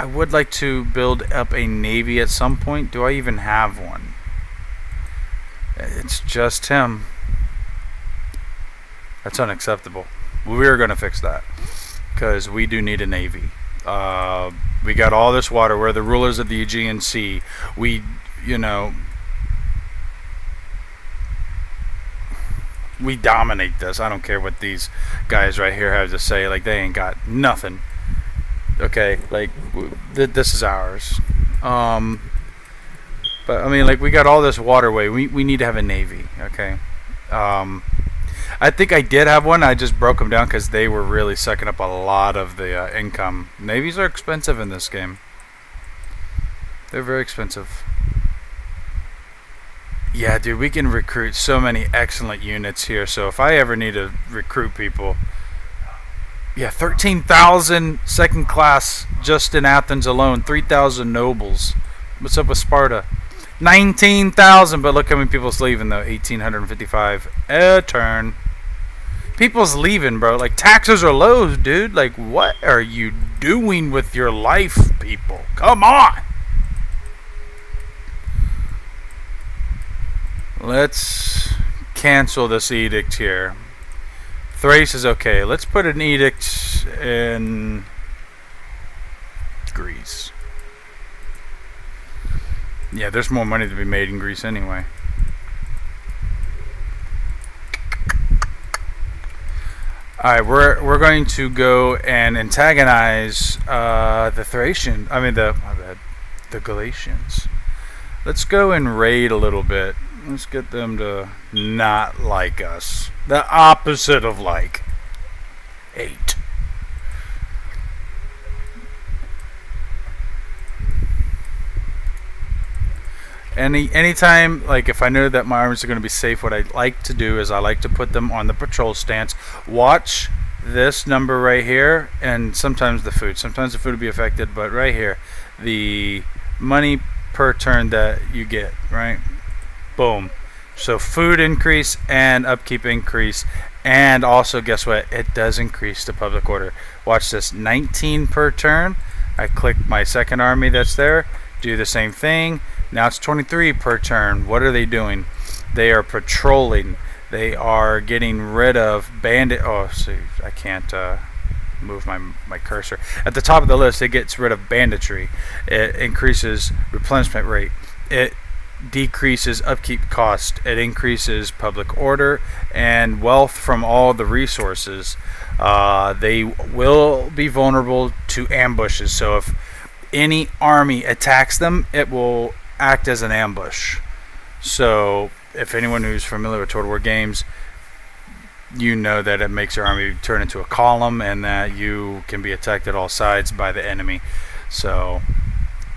would like to build up a navy at some point. Do I even have one? It's just him. That's unacceptable. We're going to fix that because we do need a navy. We got all this water. We're the rulers of the Aegean Sea. We dominate this. I don't care what these guys right here have to say. Like, they ain't got nothing. Okay, like this is ours. But I mean, like, we got all this waterway. We need to have a navy. Okay. I think I did have one. I just broke them down because they were really sucking up a lot of the income. Navies are expensive in this game. They're very expensive. Yeah, dude, we can recruit so many excellent units here. So if I ever need to recruit people, yeah, 13,000 second class just in Athens alone. 3,000 nobles. What's up with Sparta? 19,000, but look how many people's leaving though. 1,855 a turn. People's leaving, bro. Like, taxes are low, dude. Like, what are you doing with your life, people? Come on. Let's cancel this edict here. Thrace is okay. Let's put an edict in Greece. Yeah, there's more money to be made in Greece anyway. Alright, we're going to go and antagonize the Thracian. I mean the Galatians. Let's go and raid a little bit. Let's get them to not like us. The opposite of like. 8. Anytime, like, if I know that my armies are going to be safe, what I like to do is I like to put them on the patrol stance. Watch this number right here, and sometimes the food. Sometimes the food will be affected, but right here, the money per turn that you get, right? Boom. So food increase and upkeep increase, And also, guess what? It does increase the public order. Watch this. 19 per turn. I click my second army that's there. Do the same thing. Now it's 23 per turn. What are they doing? They are patrolling. They are getting rid of bandit. Oh, see, I can't move my cursor. At the top of the list, it gets rid of banditry. It increases replenishment rate. It decreases upkeep cost. It increases public order and wealth from all the resources. They will be vulnerable to ambushes. So if any army attacks them, it will act as an ambush. So if anyone who's familiar with Total War games, you know that it makes your army turn into a column and that you can be attacked at all sides by the enemy. So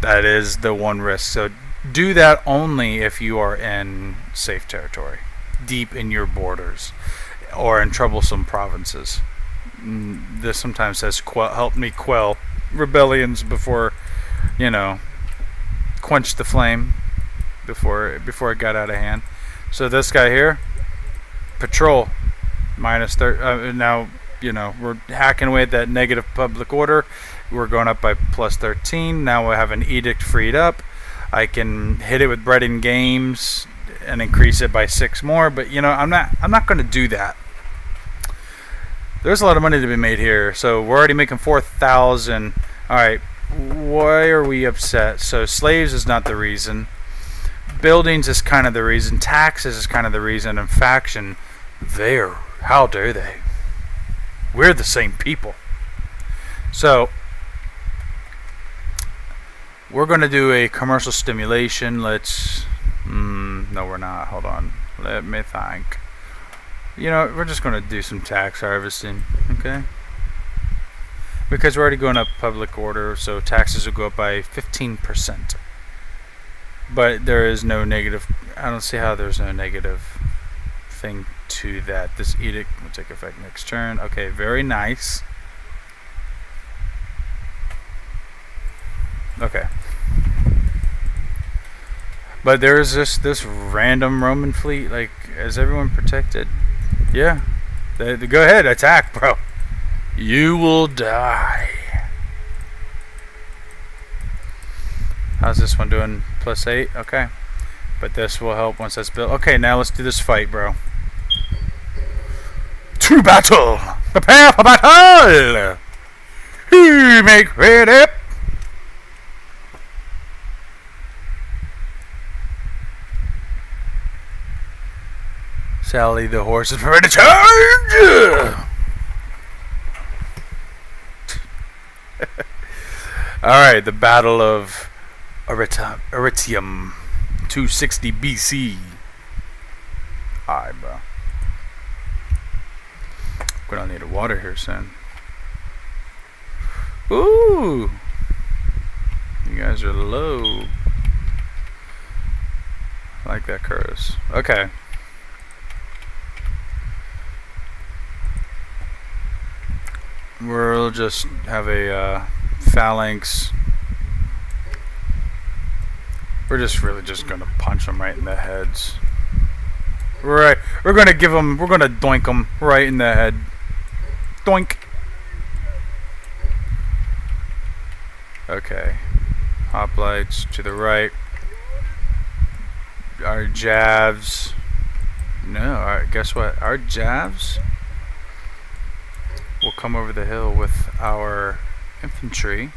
that is the one risk. So do that only if you are in safe territory, deep in your borders, or in troublesome provinces. This sometimes says help me quell rebellions before, quench the flame before it got out of hand. So this guy here, patrol, minus 30. Now, we're hacking away at that negative public order. We're going up by plus 13. Now we have an edict freed up. I can hit it with bread and games and increase it by 6 more, but I'm not going to do that. There's a lot of money to be made here, so we're already making 4,000. All right, why are we upset? So slaves is not the reason. Buildings is kind of the reason. Taxes is kind of the reason. And faction, how dare they? We're the same people. So we're going to do a commercial stimulation. Let's... no, we're not. Hold on. Let me think. We're just going to do some tax harvesting. Okay? Because we're already going up public order, so taxes will go up by 15%. But there is no negative... I don't see how there's no negative thing to that. This edict will take effect next turn. Okay, very nice. Okay. But there is this random Roman fleet. Like, is everyone protected? Yeah. They go ahead, attack, bro. You will die. How's this one doing? Plus 8? Okay. But this will help once that's built. Okay, now let's do this fight, bro. To battle! Prepare for battle! Make ready! Sally the horse is ready to charge! Alright, the Battle of Aritium, 260 BC. Alright, bro. We're gonna need a water here soon. Ooh! You guys are low. I like that curse. Okay. We'll just have a phalanx. We're really just gonna punch them right in the heads. Right, we're gonna doink them right in the head. Doink. Okay. Hoplites to the right. Our jabs. No, guess what? Our jabs will come over the hill with our infantry.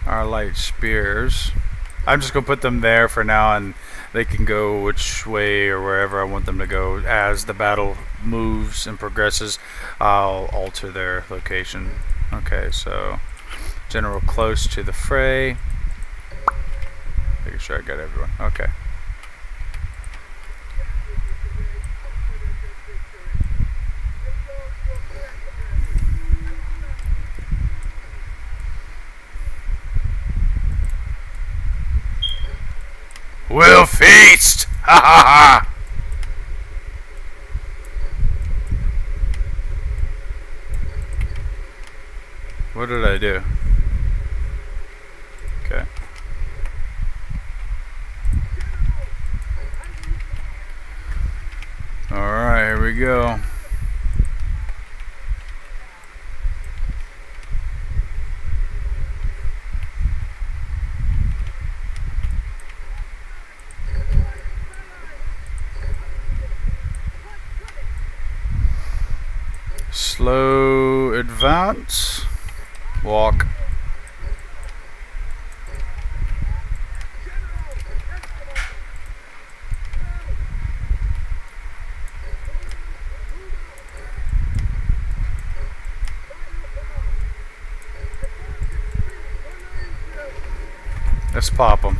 Our light spears. I'm just going to put them there for now, and they can go which way or wherever I want them to go. As the battle moves and progresses, I'll alter their location. Okay, so general close to the fray. Making sure I got everyone. Okay. We'll feast! Ha ha ha! What did I do? Okay. go. Slow advance. Walk. Let's pop them.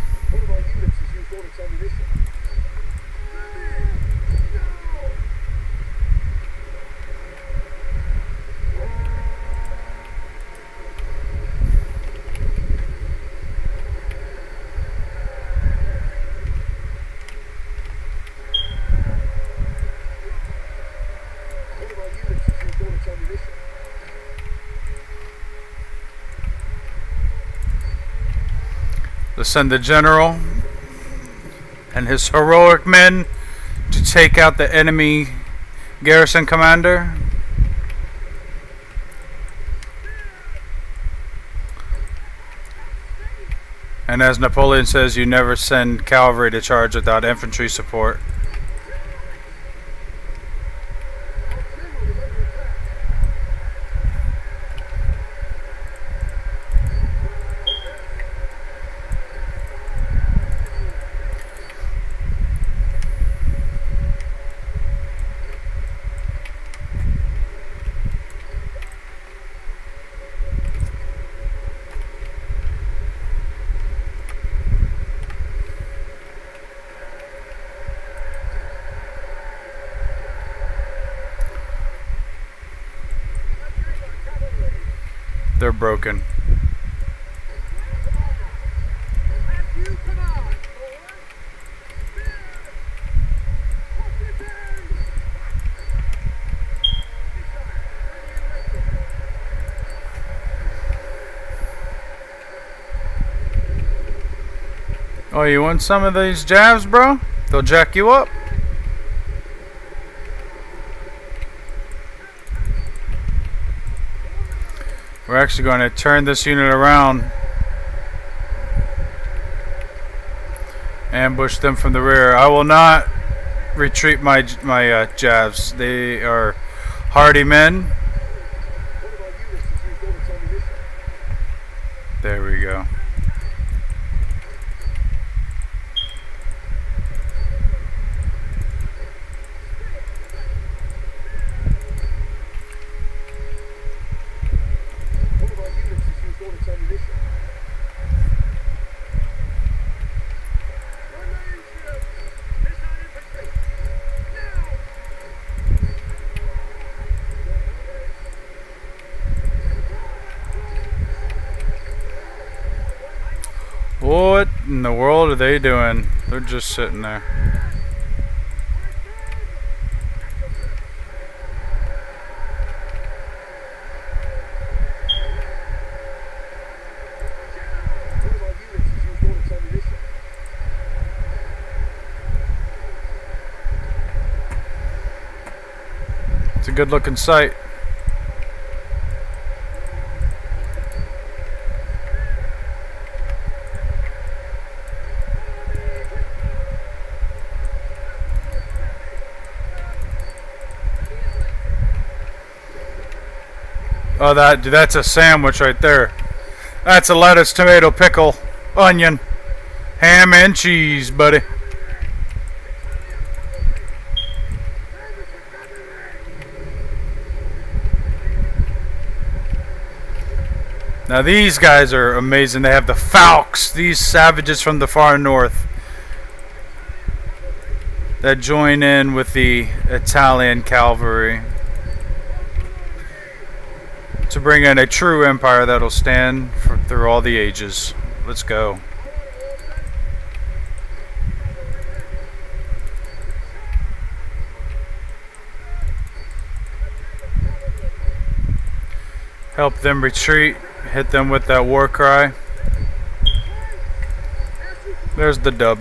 Let's send the general and his heroic men to take out the enemy garrison commander. And as Napoleon says, you never send cavalry to charge without infantry support. They're broken. Oh, you want some of these jabs, bro? They'll jack you up. We're actually going to turn this unit around. Ambush them from the rear. I will not retreat my jabs. They are hardy men. There we go. What in the world are they doing? They're just sitting there. It's a good looking sight. Oh, that's a sandwich right there. That's a lettuce, tomato, pickle, onion, ham, and cheese, buddy. Now these guys are amazing. They have the Falks, these savages from the far north that join in with the Italian cavalry to bring in a true empire that'll stand through all the ages. Let's go. Help them retreat. Hit them with that war cry. There's the dub.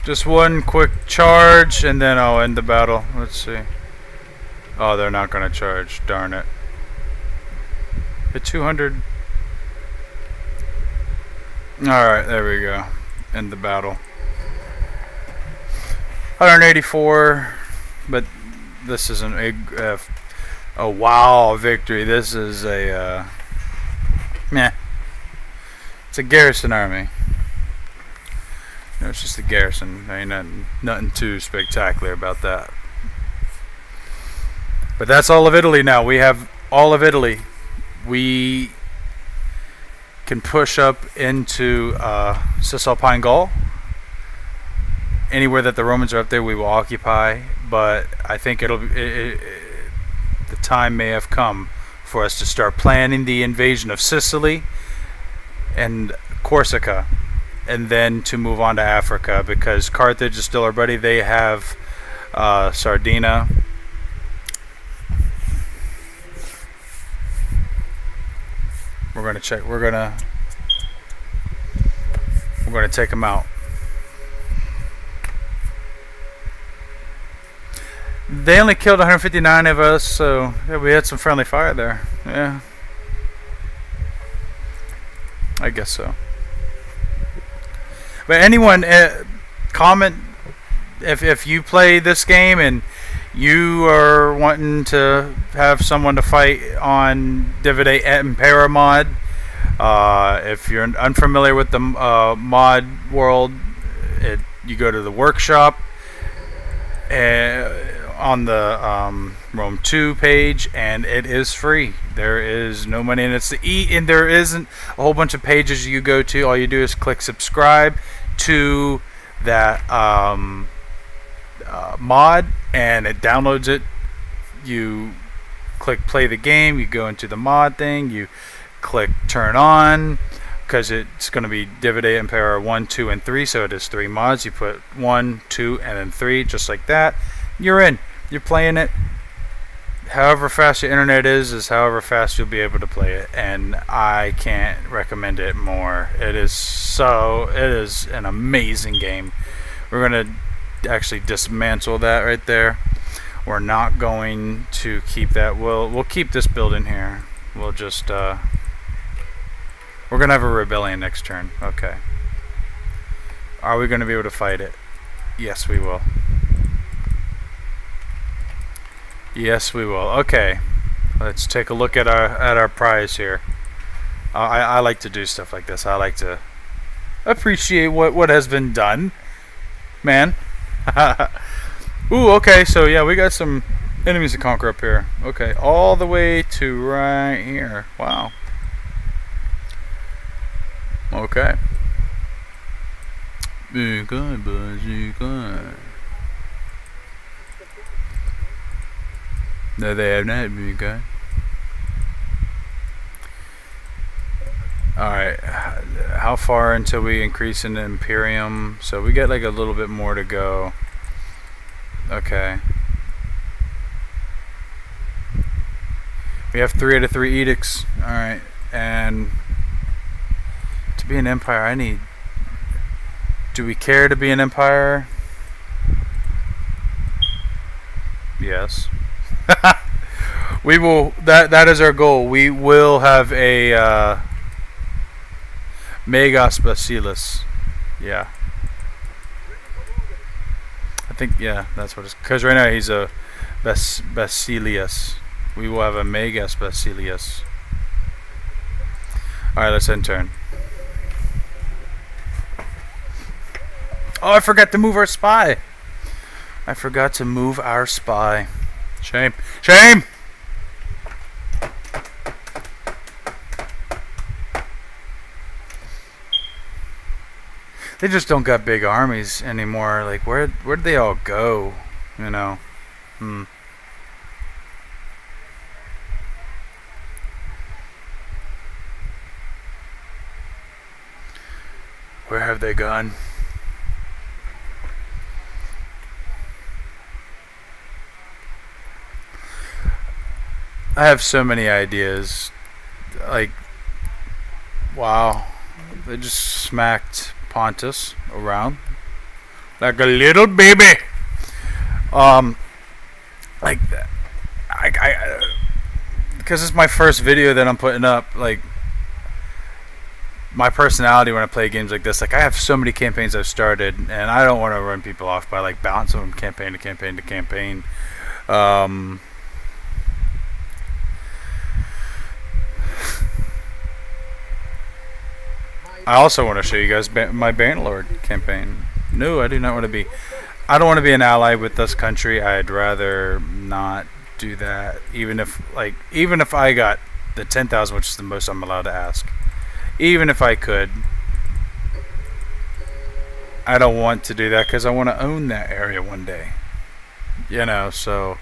Just one quick charge, and then I'll end the battle. Let's see. Oh, they're not gonna charge. Darn it. Hit 200. Alright, there we go. End the battle. 184. But this isn't a wow victory. This is a meh. It's a garrison army. It's just a garrison. Ain't nothing too spectacular about that. But that's all of Italy now. We have all of Italy. We can push up into Cisalpine Gaul. Anywhere that the Romans are up there, we will occupy. But I think the time may have come for us to start planning the invasion of Sicily and Corsica, and then to move on to Africa, because Carthage is still our buddy. They have Sardinia. We're gonna check. We're gonna take them out. They only killed 159 of us, so yeah, we had some friendly fire there. Yeah, I guess so. But anyone, comment if you play this game and you are wanting to have someone to fight on Divide Impera mod. If you're unfamiliar with the mod world, you go to the workshop on the Rome 2 page, and it is free. There is no money, and it's the and there isn't a whole bunch of pages you go to. All you do is click subscribe to that mod, and it downloads it. You click play the game, you go into the mod thing, you click turn on, because it's going to be Divide Impera 1, 2, and 3, so it is 3 mods. You put 1, 2, and then 3, just like that. You're in. You're playing it. However fast your internet is however fast you'll be able to play it, and I can't recommend it more. It is an amazing game. We're going to actually dismantle that right there. We're not going to keep that. We'll keep this building here. We'll just we're gonna have a rebellion next turn. Okay. Are we gonna be able to fight it? Yes, we will. Yes, we will. Okay. Let's take a look at our prize here. I like to do stuff like this. I like to appreciate what has been done, man. Ooh, okay, so yeah, we got some enemies to conquer up here. Okay, all the way to right here. Wow. Okay. Be good, buddy, good. No, they have not been good. Alright, how far until we increase in Imperium? So we get like a little bit more to go. Okay. We have 3 out of 3 edicts. Alright. And to be an empire, I need... Do we care to be an empire? Yes. We will... That is our goal. We will have a... Megas Basilis. Yeah. I think, yeah, that's what it's... Because right now he's a Basilius. We will have a Megas Basilius. Alright, let's end turn. Oh, I forgot to move our spy. I forgot to move our spy. Shame. Shame! They just don't got big armies anymore. Like, where'd they all go? You know? Where have they gone? I have so many ideas. Like, wow. They just smacked Pontus around. like a little baby. Um, like because it's my first video that I'm putting up. Like my personality when I play games like this, like I have so many campaigns I've started, and I don't want to run people off by like bouncing from campaign to campaign to campaign. Um, I also want to show you guys my Bannerlord campaign. No, I do not want to be. I don't want to be an ally with this country. I'd rather not do that. Even if I got the 10,000, which is the most I'm allowed to ask. Even if I could, I don't want to do that because I want to own that area one day. You know, so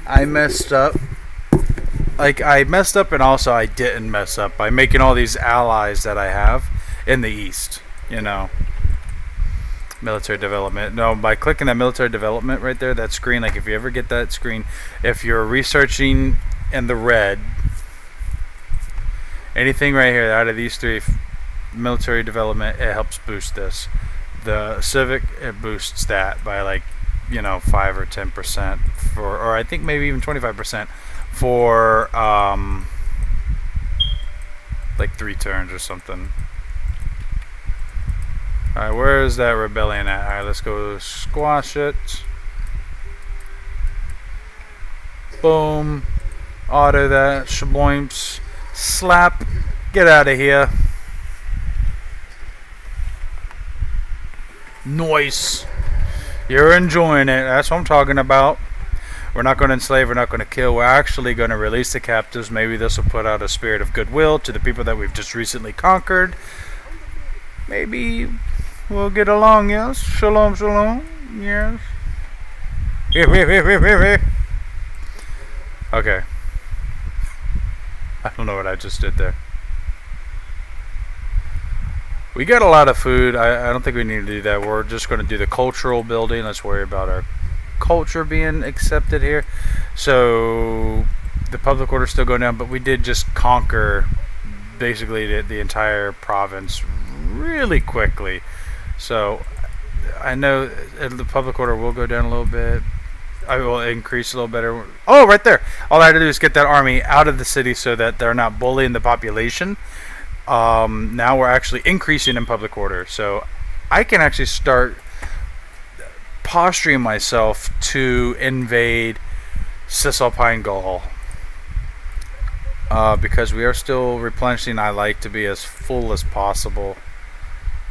I messed up. Like I messed up, and also I didn't mess up by making all these allies that I have in the east. You know, military development. No, by clicking that military development right there, that screen. Like if you ever get that screen, if you're researching in the red, anything right here out of these three, military development, it helps boost this. The civic, it boosts that by like 5 or 10% for, or I think maybe even 25% for like 3 turns or something. Alright, where is that rebellion at? Alright, let's go squash it. Boom. Auto that. Shaboimps. Slap. Get out of here. Nice. You're enjoying it. That's what I'm talking about. We're not going to enslave. We're not going to kill. We're actually going to release the captives. Maybe this will put out a spirit of goodwill to the people that we've just recently conquered. Maybe we'll get along, yes? Shalom, shalom. Yes. Okay. I don't know what I just did there. We got a lot of food. I don't think we need to do that. We're just going to do the cultural building. Let's worry about our culture being accepted here. So the public order is still going down, but we did just conquer basically the entire province really quickly. So I know the public order will go down a little bit. I will increase a little better. Oh, right there. All I had to do is get that army out of the city so that they're not bullying the population. Now we're actually increasing in public order. So I can actually start posturing myself to invade Cisalpine Gaul. Because we are still replenishing. I like to be as full as possible.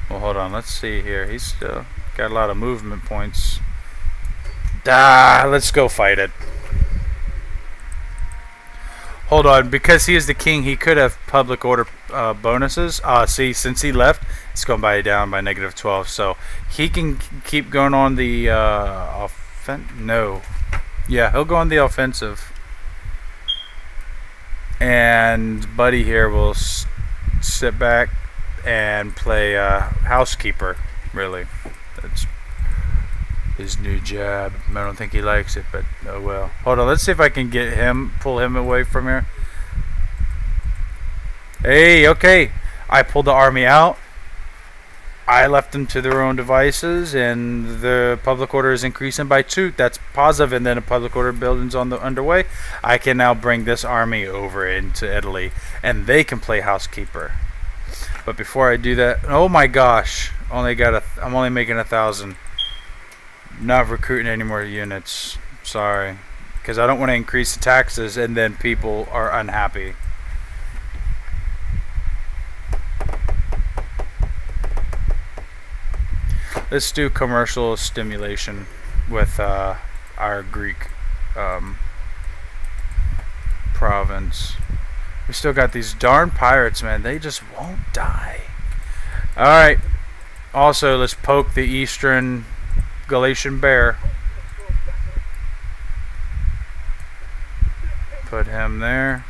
Well, hold on. Let's see here. He's still got a lot of movement points. Let's go fight it. Hold on. Because he is the king, he could have public order bonuses. See, since he left, it's going down by -12. So he can keep going on the No. Yeah, he'll go on the offensive. And Buddy here will sit back and play housekeeper. Really, that's his new job. I don't think he likes it, but oh well. Hold on, let's see if I can pull him away from here. Hey, okay. I pulled the army out. I left them to their own devices, and the public order is increasing by 2. That's positive, and then a public order building's underway. I can now bring this army over into Italy, and they can play housekeeper. But before I do that, oh my gosh, I'm only making 1,000. Not recruiting any more units. Sorry, because I don't want to increase the taxes, and then people are unhappy. Let's do commercial stimulation with our Greek province. We still got these darn pirates, man. They just won't die. Alright. Also, let's poke the eastern Galatian bear. Put him there.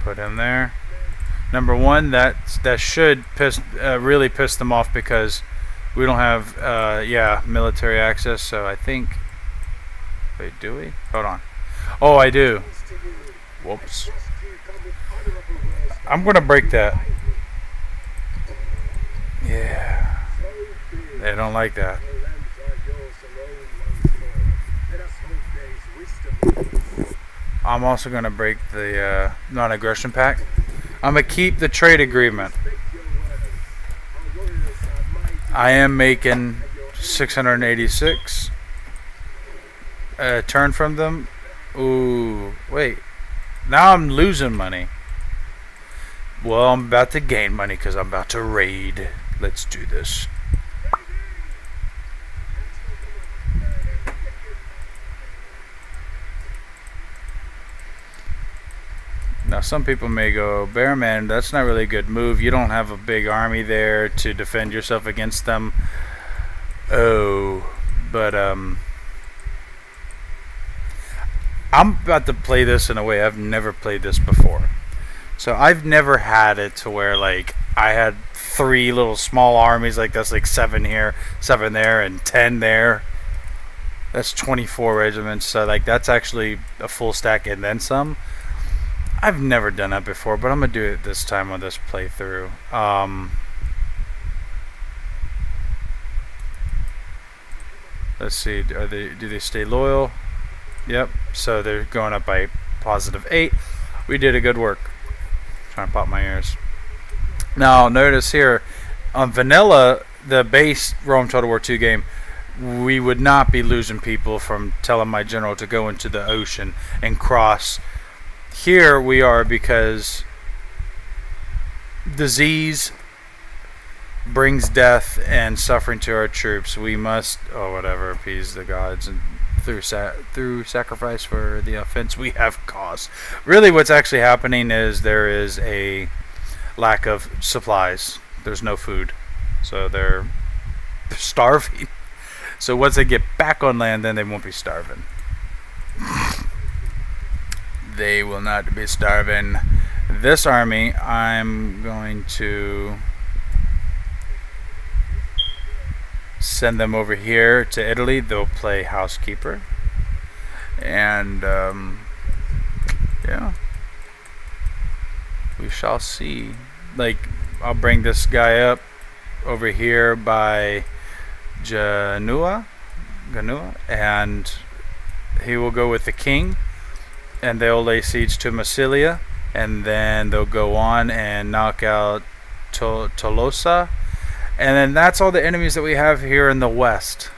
Put him there. Number one, that should really piss them off because we don't have military access. So I think. Wait, do we? Hold on. Oh, I do. Whoops. I'm gonna break that. Yeah. They don't like that. I'm also going to break the non-aggression pact. I'm going to keep the trade agreement. I am making 686. Turn from them. Ooh, wait. Now I'm losing money. Well, I'm about to gain money because I'm about to raid. Let's do this. Now, some people may go, Bearman, that's not really a good move. You don't have a big army there to defend yourself against them. Oh, but I'm about to play this in a way I've never played this before. So I've never had it to where like I had 3 little small armies like that's like 7 here, 7 there, and 10 there. That's 24 regiments. So like that's actually a full stack and then some. I've never done that before, but I'm gonna do it this time on this playthrough. Let's see. Do they stay loyal? Yep. So they're going up by +8. We did a good work. Trying to pop my ears. Now notice here on vanilla, the base Rome Total War 2 game, we would not be losing people from telling my general to go into the ocean and cross. Here we are because disease brings death and suffering to our troops. We must, appease the gods and through sacrifice for the offense we have caused. Really, what's actually happening is there is a lack of supplies. There's no food, so they're starving. So once they get back on land, then they won't be starving. They will not be starving. This army, I'm going to send them over here to Italy. They'll play housekeeper. And, yeah. We shall see. Like, I'll bring this guy up over here by Ganua, and he will go with the king. And they'll lay siege to Massilia, and then they'll go on and knock out Tolosa, and then that's all the enemies that we have here in the west,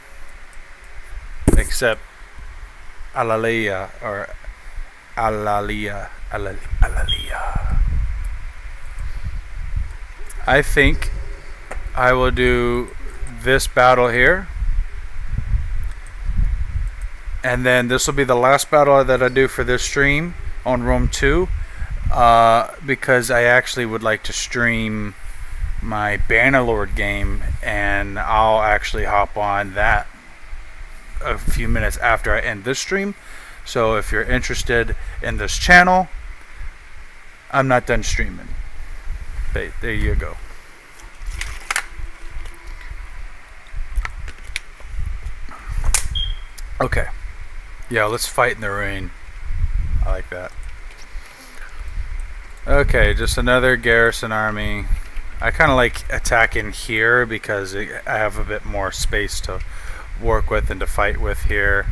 except Alalia or Alalia. I think I will do this battle here. And then this will be the last battle that I do for this stream on Rome 2, because I actually would like to stream my Bannerlord game, and I'll actually hop on that a few minutes after I end this stream. So if you're interested in this channel, I'm not done streaming. There you go. Okay. Yeah, let's fight in the rain. I like that. Okay, just another garrison army. I kind of like attacking here because I have a bit more space to work with and to fight with here.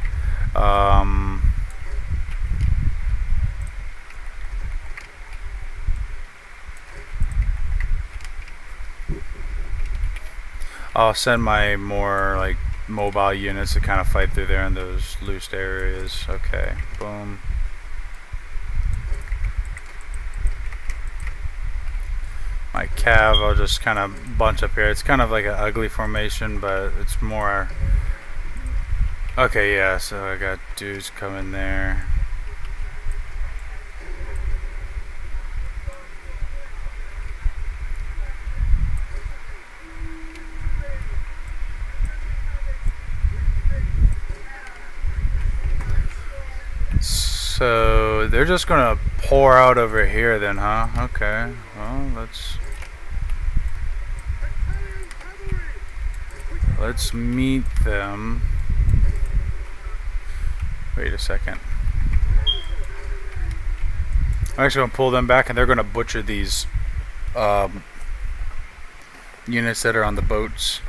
I'll send my more like mobile units to kind of fight through there in those loose areas. Okay, boom. My cav, I'll just kind of bunch up here. It's kind of like an ugly formation, but it's more. Okay, yeah, so I got dudes coming there. So they're just gonna pour out over here then, huh? Okay, well, let's meet them. Wait a second. I'm actually gonna pull them back, and they're gonna butcher these units that are on the boats.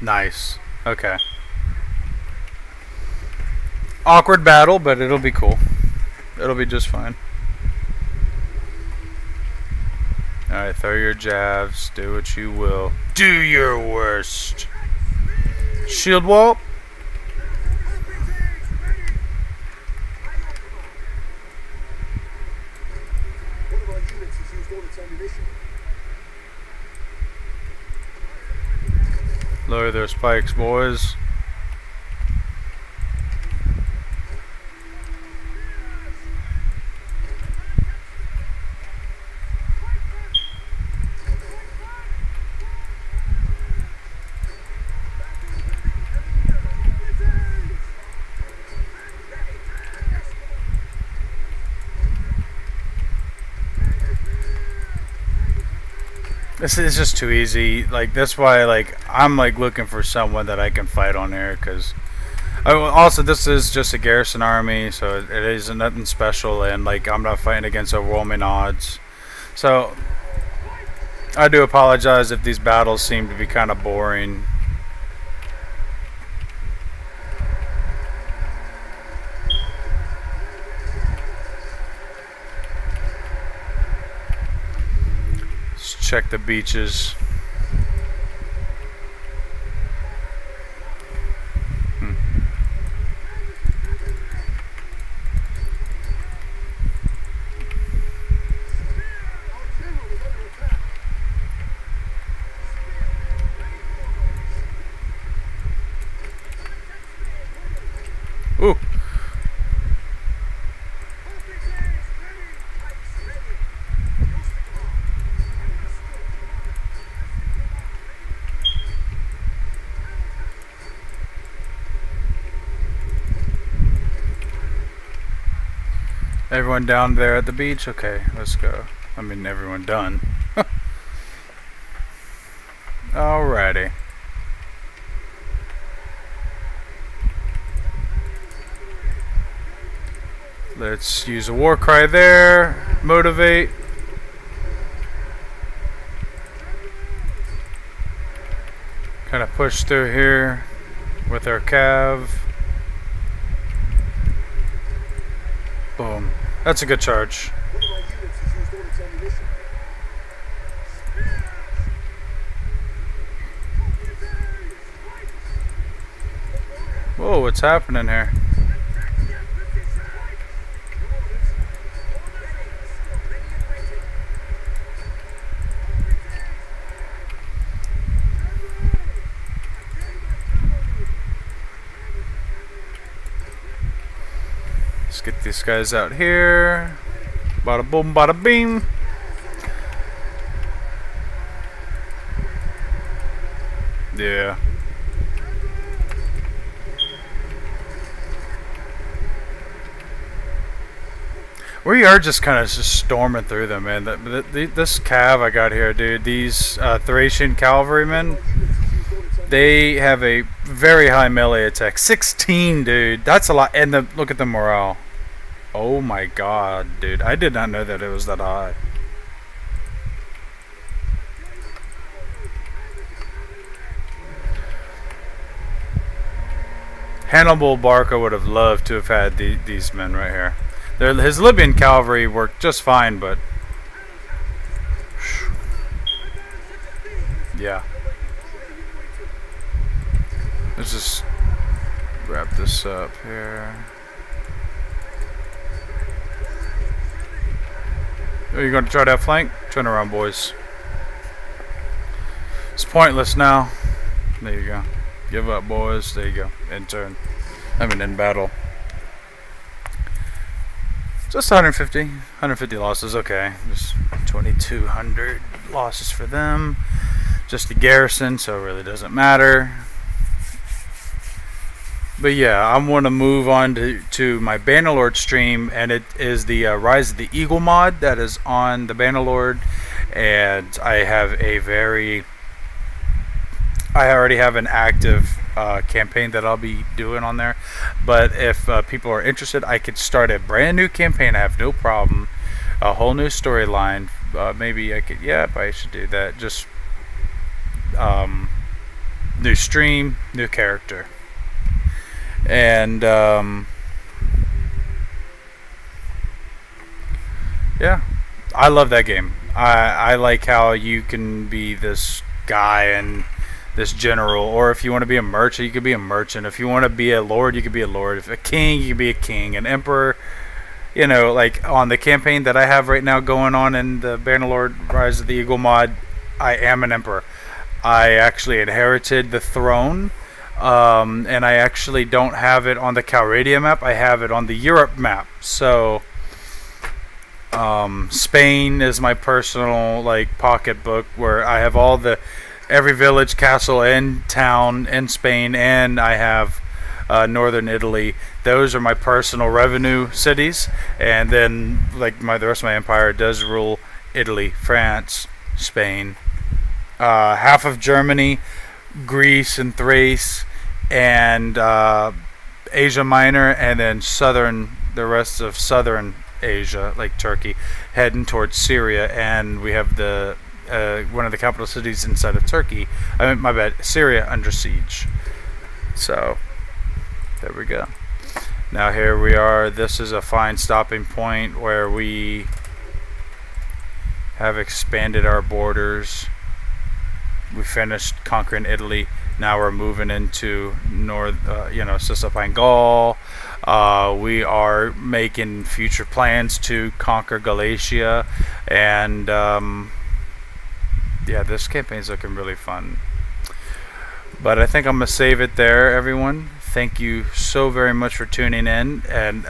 Nice. Okay. Awkward battle, but it'll be cool. It'll be just fine. Alright, throw your jabs. Do what you will. Do your worst. Shield wall.
One of our units has used all its ammunition.
Lower their spikes, boys. This is just too easy. Like, that's why, like, I'm like looking for someone that I can fight on here, because also this is just a garrison army, so it isn't nothing special, and like I'm not fighting against overwhelming odds. So I do apologize if these battles seem to be kind of boring. Let's check the beaches. Ooh. Everyone down there at the beach? Okay, let's go. I mean, everyone done. Alrighty. Let's use a war cry there. Motivate. Kind of push through here with our cav. Boom. That's a good charge.
One of our units has used all its ammunition.
Whoa, what's happening here? Let's get these guys out here. Bada boom, bada bing. Yeah. We are just kind of just storming through them, man. This cav I got here, dude. These Thracian cavalrymen, they have a very high melee attack. 16, dude. That's a lot. And look at the morale. Oh my god, dude. I did not know that it was that high. Hannibal Barca would have loved to have had these men right here. His Libyan cavalry worked just fine, but yeah. Let's just wrap this up here. Are you going to try that flank? Turn around, boys. It's pointless now. There you go. Give up, boys. There you go. End turn. I mean, in battle. Just 150 losses. Okay. Just 2,200 losses for them. just a garrison, so it really doesn't matter. But yeah, I want to move on to my Bannerlord stream, and it is the Rise of the Eagle mod that is on the Bannerlord, and I already have an active campaign that I'll be doing on there. But if people are interested, I could start a brand new campaign. I have no problem. A whole new storyline. Maybe I could. Yeah, I should do that. Just new stream, new character, and yeah, I love that game. I like how you can be this guy and this general, or if you want to be a merchant, you could be a merchant. If you want to be a lord, you could be a lord. If a king, you could be a king. An emperor, you know, like on the campaign that I have right now going on in the Bannerlord Rise of the Eagle mod, I am an emperor. I actually inherited the throne, and I actually don't have it on the Calradia map. I have it on the Europe map. So Spain is my personal like pocketbook where I have every village, castle, and town in Spain, and I have northern Italy. Those are my personal revenue cities, and then like the rest of my empire does rule Italy, France, Spain, half of Germany, Greece and Thrace, and Asia Minor, and then the rest of southern Asia, like Turkey, heading towards Syria, and we have the one of the capital cities inside of Turkey. Syria under siege. So there we go. Now here we are. This is a fine stopping point where we have expanded our borders. We finished conquering Italy. Now we're moving into Cisalpine Gaul. We are making future plans to conquer Galatia, and yeah, this campaign's looking really fun. But I think I'm gonna save it there, everyone. Thank you so very much for tuning in, and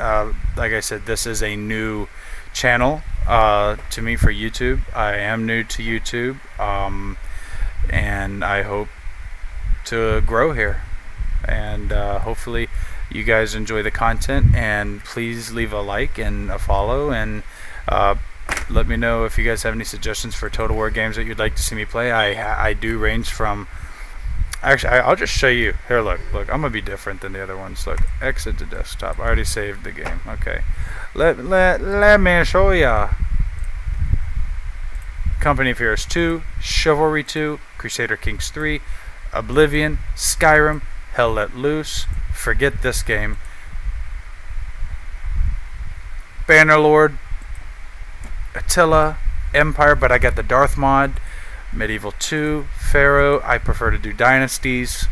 like I said, this is a new channel to me for YouTube. I am new to YouTube, and I hope to grow here, and hopefully you guys enjoy the content, and please leave a like and a follow, and let me know if you guys have any suggestions for Total War games that you'd like to see me play. I do range from, actually I'll just show you here. Look, I'm gonna be different than the other ones. Look, exit to desktop. I already saved the game. Okay, let me show ya. Company of Heroes 2, Chivalry 2, Crusader Kings 3, Oblivion, Skyrim, Hell Let Loose, forget this game, Bannerlord, Attila, Empire, but I got the Darth mod, Medieval 2, Pharaoh. I prefer to do Dynasties.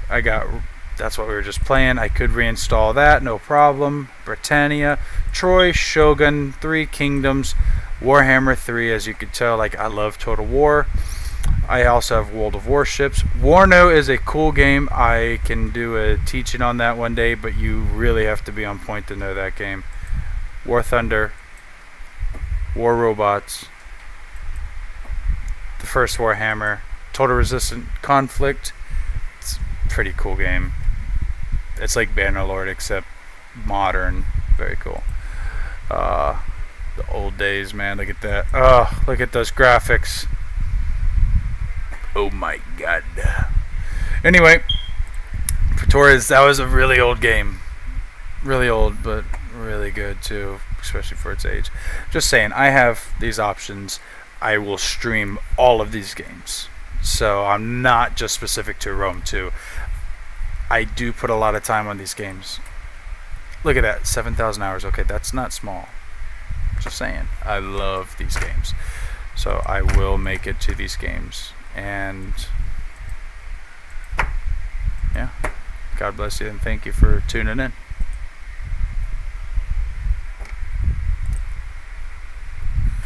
That's what we were just playing. I could reinstall that, no problem. Britannia, Troy, Shogun, 3 Kingdoms, Warhammer 3, as you can tell, like I love Total War. I also have World of Warships. Warno is a cool game. I can do a teaching on that one day, but you really have to be on point to know that game. War Thunder, War Robots, the first Warhammer, Total Resistant Conflict. It's a pretty cool game. It's like Bannerlord except modern. Very cool. The old days, man. Look at that. Oh, look at those graphics. Oh my god. Anyway, Praetorius, that was a really old game. Really old, but really good too, especially for its age. Just saying, I have these options. I will stream all of these games. So I'm not just specific to Rome 2. I do put a lot of time on these games. Look at that, 7,000 hours. Okay, that's not small. Just saying, I love these games. So I will make it to these games. And yeah, God bless you, and thank you for tuning in.